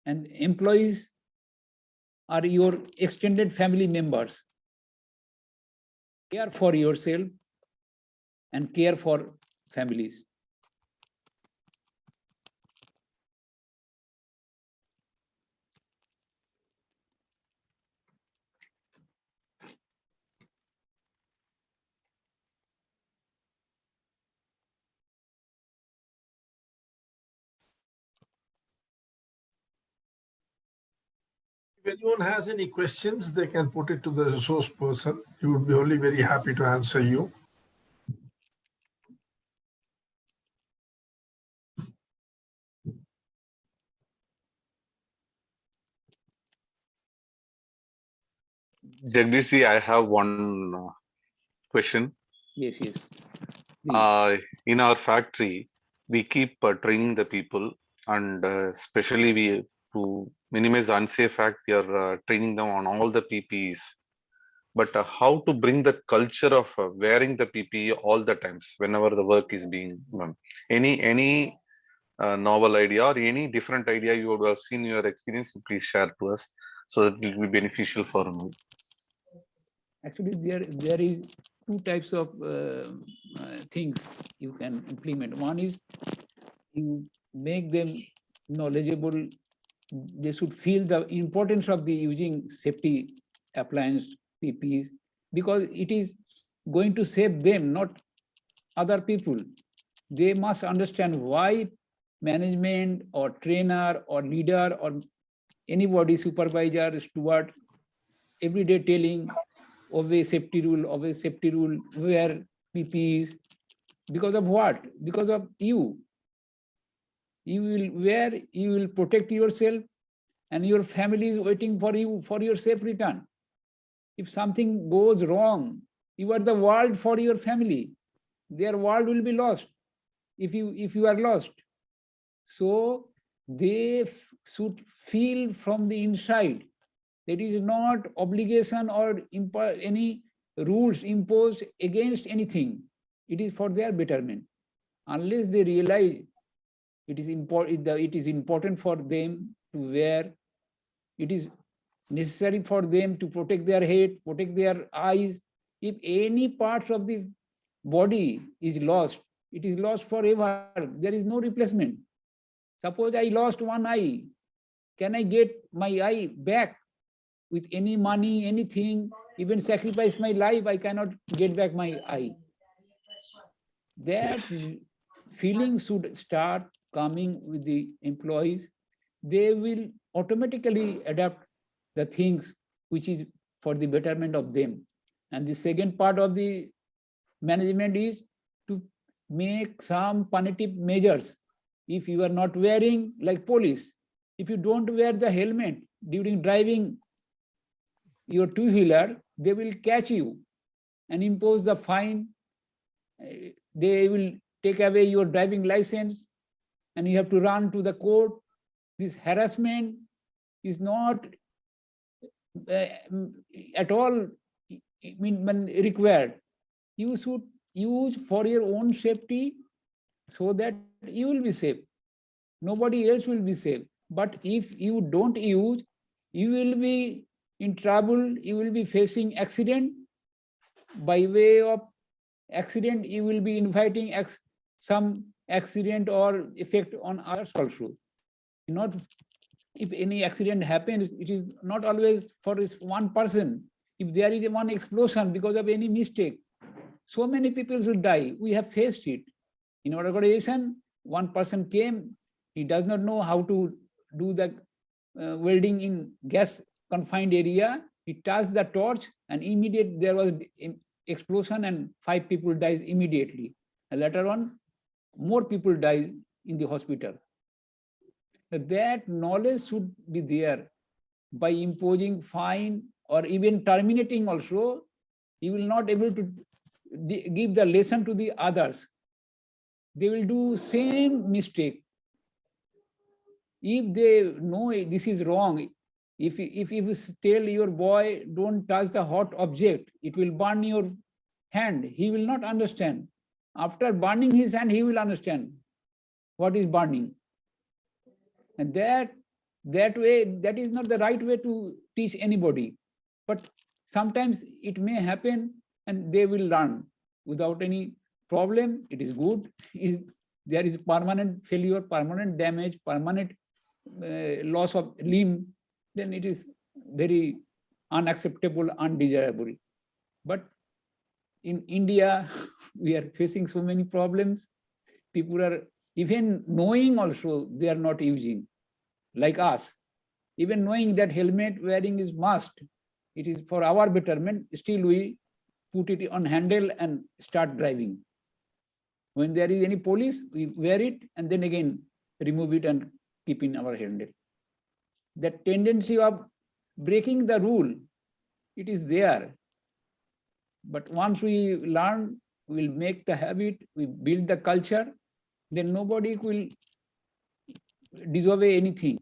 and employees are your extended family members. Care for yourself and care for families. If anyone has any questions, they can put it to the resource person. He would be only very happy to answer you. Jagdish, I have one question. Yes, yes. Please. In our factory, we keep training the people, and especially we to minimize the unsafe act, we are training them on all the PPEs. But how to bring the culture of wearing the PPE all the times whenever the work is being done? Any novel idea or any different idea you would have seen in your experience, please share to us so that it will be beneficial for me. Actually, there is two types of things you can implement. One is you make them knowledgeable. They should feel the importance of the using safety appliance PPEs, because it is going to save them, not other people. They must understand why management or trainer or leader or anybody, supervisor, steward, every day telling always safety rule, wear PPEs. Because of what? Because of you. You will wear, you will protect yourself, and your family is waiting for you for your safe return. If something goes wrong, you are the world for your family. Their world will be lost if you are lost. So they should feel from the inside. That is not obligation or any rules imposed against anything. It is for their betterment. Unless they realize it is important for them to wear, it is necessary for them to protect their head, protect their eyes. If any parts of the body is lost, it is lost forever. There is no replacement. Suppose I lost one eye, can I get my eye back with any money, anything, even sacrifice my life? I cannot get back my eye. That feeling should start coming with the employees. They will automatically adapt the things which is for the betterment of them. And the second part of the management is to make some punitive measures. If you are not wearing, like police, if you don't wear the helmet during driving your two-wheeler, they will catch you and impose the fine. They will take away your driving license and you have to run to the court. This harassment is not at all required. You should use for your own safety so that you will be safe. Nobody else will be safe. But if you don't use, you will be in trouble. You will be facing accident. By way of accident, you will be inviting some accident or effect on others also. Not if any accident happens, it is not always for this one person. If there is one explosion because of any mistake, so many people should die. We have faced it. In our organization, one person came, he does not know how to do the welding in gas confined area. He touched the torch and immediately there was explosion and 5 people died immediately. And later on, more people died in the hospital. That knowledge should be there. By imposing fine or even terminating also, you will not able to give the lesson to the others. They will do same mistake. If they know this is wrong, if you tell your boy, don't touch the hot object, it will burn your hand, he will not understand. After burning his hand, he will understand what is burning. And that way, that is not the right way to teach anybody. But sometimes it may happen and they will learn without any problem. It is good. If there is permanent failure, permanent damage, permanent loss of limb, then it is very unacceptable, undesirable. But in India, we are facing so many problems. People are even knowing also they are not using, like us. Even knowing that helmet wearing is must, it is for our betterment, still we put it on handle and start driving. When there is any police, we wear it and then again remove it and keep in our handle. That tendency of breaking the rule it is there. But once we learn, we'll make the habit, we build the culture, then nobody will disobey anything.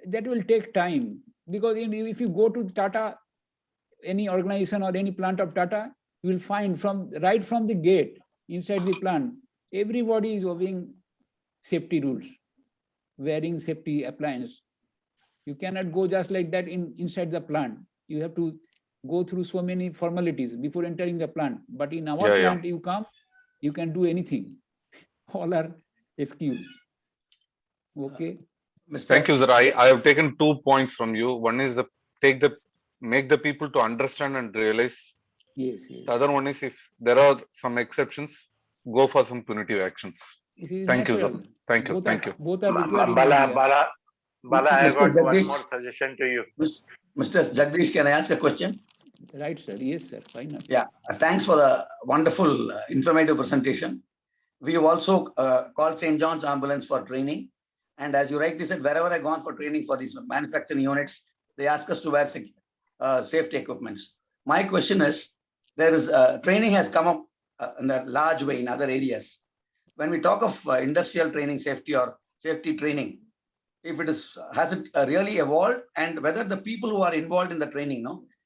That will take time, because if you go to Tata, any organization or any plant of Tata, you will find right from the gate, inside the plant, everybody is obeying safety rules, wearing safety appliance. You cannot go just like that inside the plant. You have to go through so many formalities before entering the plant. But in our plant, you come, you can do anything. All are excused. Okay. Thank you, sir. I have taken 2 points from you. One is make the people to understand and realize. Yes, yes. The other one is, if there are some exceptions, go for some punitive actions. Thank you, sir. Thank you. Thank you. Both are required. Bala, I have Mr. got one Jagadish. more suggestion to you. Mr. Jagadish, can I ask a question? Right, sir. Yes, sir. Why not? Yeah, thanks for the wonderful informative presentation. We have also called St. John's Ambulance for training. And as you rightly said, wherever I gone for training for these manufacturing units, they ask us to wear safety equipments. My question is, there is training has come up in a large way in other areas. When we talk of industrial training safety or safety training, if it is, has it really evolved, and whether the people who are involved in the training,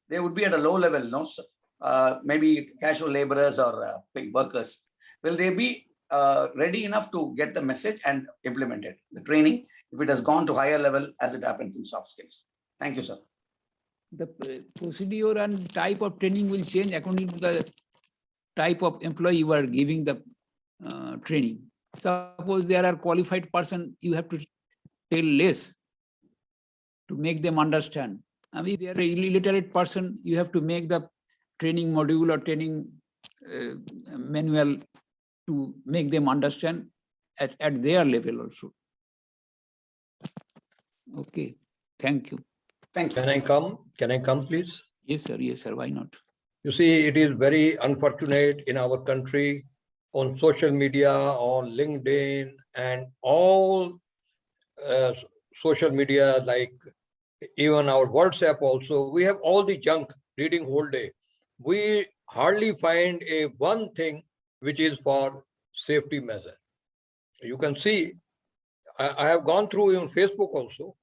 they would be at a low level, maybe casual laborers or workers. Will they be ready enough to get the message and implement it, the training, if it has gone to higher level as it happens in soft skills? Thank you, sir. The procedure and type of training will change according to the type of employee you are giving the training. Suppose there are qualified person, you have to tell less to make them understand. I mean, if they are an illiterate person, you have to make the training module or training manual to make them understand at their level also. Okay, thank you. Thank you. Can I come? Can I come, please? Yes, sir. Yes, sir. Why not? You see, it is very unfortunate in our country, on social media, on LinkedIn, and all social media, like even our WhatsApp also, we have all the junk reading whole day. We hardly find one thing which is for safety measure. You can see, I have gone through on Facebook also.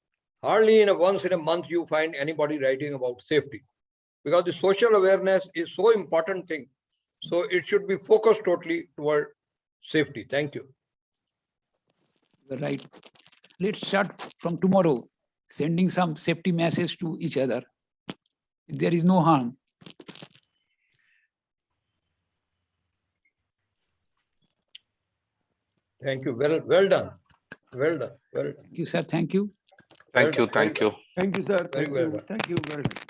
Hardly once in a month you find anybody writing about safety, because the social awareness is so important thing. So it should be focused totally toward safety. Thank you. Right. Let's start from tomorrow, sending some safety message to each other. There is no harm. Thank you. Well done. Well done. Well done. Thank you, sir. Thank you. Thank you. Thank you. Thank you, sir. Very Thank well you. done. Thank you very much.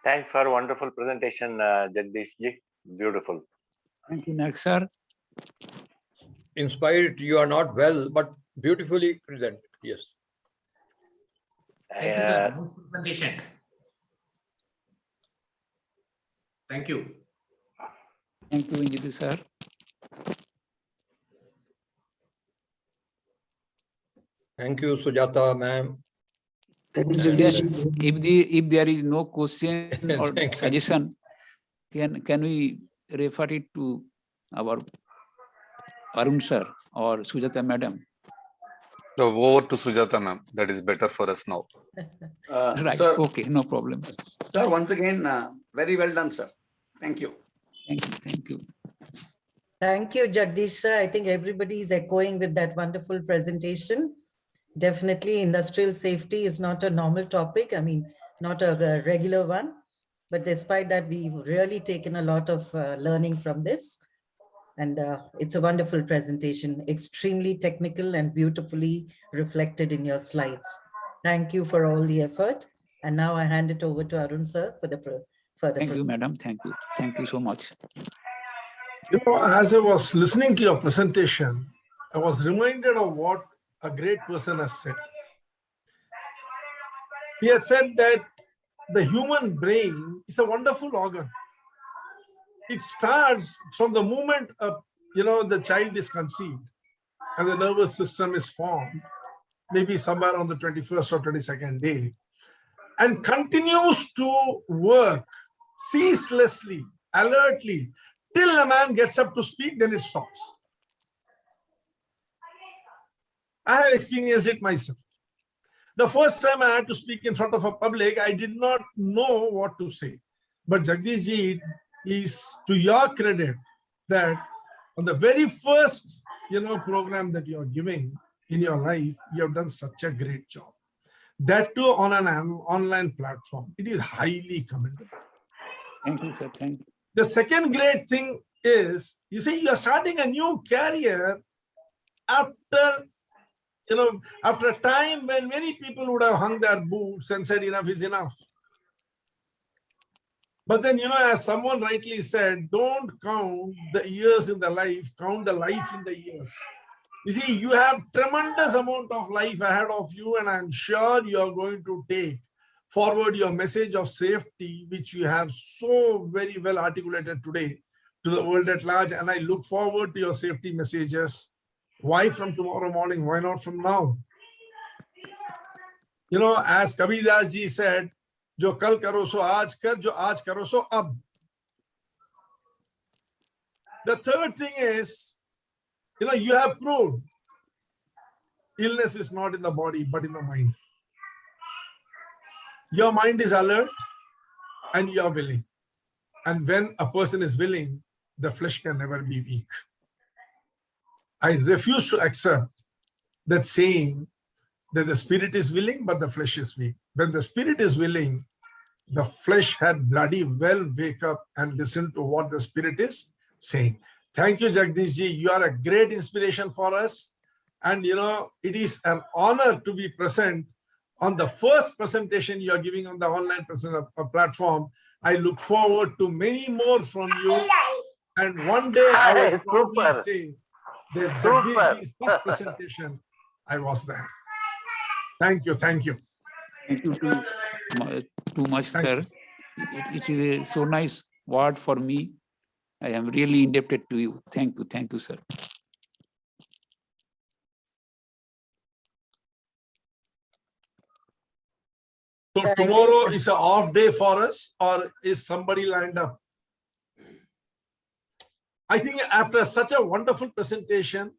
Thanks for a wonderful presentation, Jagdish ji. Beautiful. Thank you, next, sir. Inspired, you are not well, but beautifully presented. Yes. Thank you, sir. Good presentation. Thank you. Thank you, Injit, sir. Thank you, Sujata, ma'am. If there is no question or suggestion, can we refer it to our Arun sir or Sujata madam? So over to Sujata ma'am. That is better for us now. Right. Sir, Okay. No problem. Sir, once again, very well done, sir. Thank you. Thank you. Thank you. Thank you, Jagdish sir. I think everybody is echoing with that wonderful presentation. Definitely, industrial safety is not a normal topic. I mean, not a regular one. But despite that, we've really taken a lot of learning from this. And it's a wonderful presentation, extremely technical and beautifully reflected in your slides. Thank you for all the effort. And now I hand it over to Arun sir for the further. Thank you, madam. Thank you. Thank you so much. As I was listening to your presentation, I was reminded of what a great person has said. He had said that the human brain is a wonderful organ. It starts from the moment the child is conceived and the nervous system is formed. maybe somewhere on the 21st or 22nd day, and continues to work ceaselessly, alertly, till a man gets up to speak, then it stops. I have experienced it myself. The first time I had to speak in front of a public, I did not know what to say. But Jagadish ji, is to your credit that on the very first, program that you are giving in your life, you have done such a great job. That too on an online platform. It is highly commendable. Thank you, sir. Thank you. The second great thing is, you see, you are starting a new career after, after a time when many people would have hung their boots and said enough is enough. But then, as someone rightly said, don't count the years in the life, count the life in the years. You see, you have tremendous amount of life ahead of you, and I'm sure you are going to take forward your message of safety, which you have so very well articulated today to the world at large. And I look forward to your safety messages. Why from tomorrow morning? Why not from now? As Kabirdas ji said, जो कल करो सो आज कर, जो आज करो सो अब. The third thing is, you have proved illness is not in the body, but in the mind. Your mind is alert and you are willing. And when a person is willing, the flesh can never be weak. I refuse to accept that saying that the spirit is willing, but the flesh is weak. When the spirit is willing, the flesh had bloody well wake up and listen to what the spirit is saying. Thank you, Jagadish ji. You are a great inspiration for us. And, it is an honor to be present on the first presentation you are giving on the online platform. I look forward to many more from you. And one day I will probably say that Jagadish ji's first presentation, I was there. Thank you. Thank you. Thank you too much, sir. It is a so nice word for me. I am really indebted to you. Thank you. Thank you, sir. So tomorrow is an off day for us, or is somebody lined up? I think after such a wonderful presentation,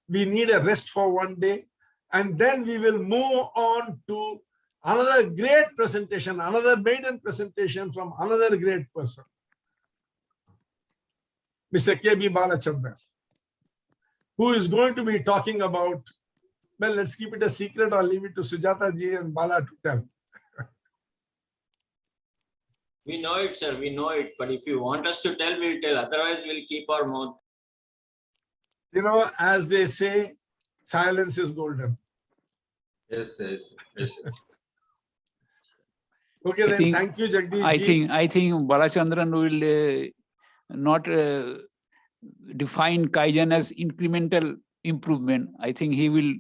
we need a rest for one day, and then we will move on to another great presentation, another maiden presentation from another great person, Mr. K.B. Balachandran, who is going to be talking about, well, let's keep it a secret or leave it to Sujata ji and Bala to tell. We know it, sir. We know it. But if you want us to tell, we'll tell. Otherwise, we'll keep our mouth. As they say, silence is golden. Yes, yes, yes. Okay, then thank you, Jagadish ji. I think Balachandran will not define Kaizen as incremental improvement. I think he will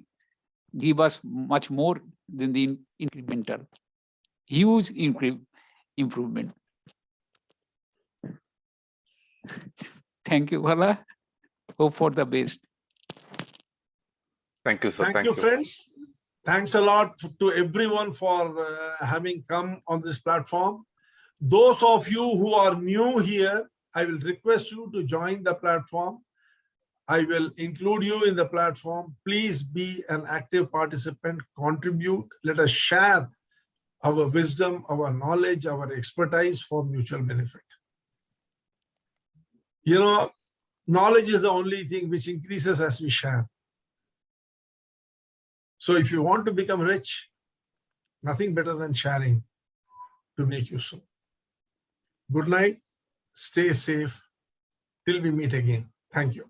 give us much more than the incremental. Huge improvement. Thank you, Bala. Hope for the best. Thank you, sir. Thank you, friends. Thanks a lot to everyone for having come on this platform. Those of you who are new here, I will request you to join the platform. I will include you in the platform. Please be an active participant, contribute. Let us share our wisdom, our knowledge, our expertise for mutual benefit. Knowledge is the only thing which increases as we share. So if you want to become rich, nothing better than sharing to make you so. Good night. Stay safe till we meet again. Thank you.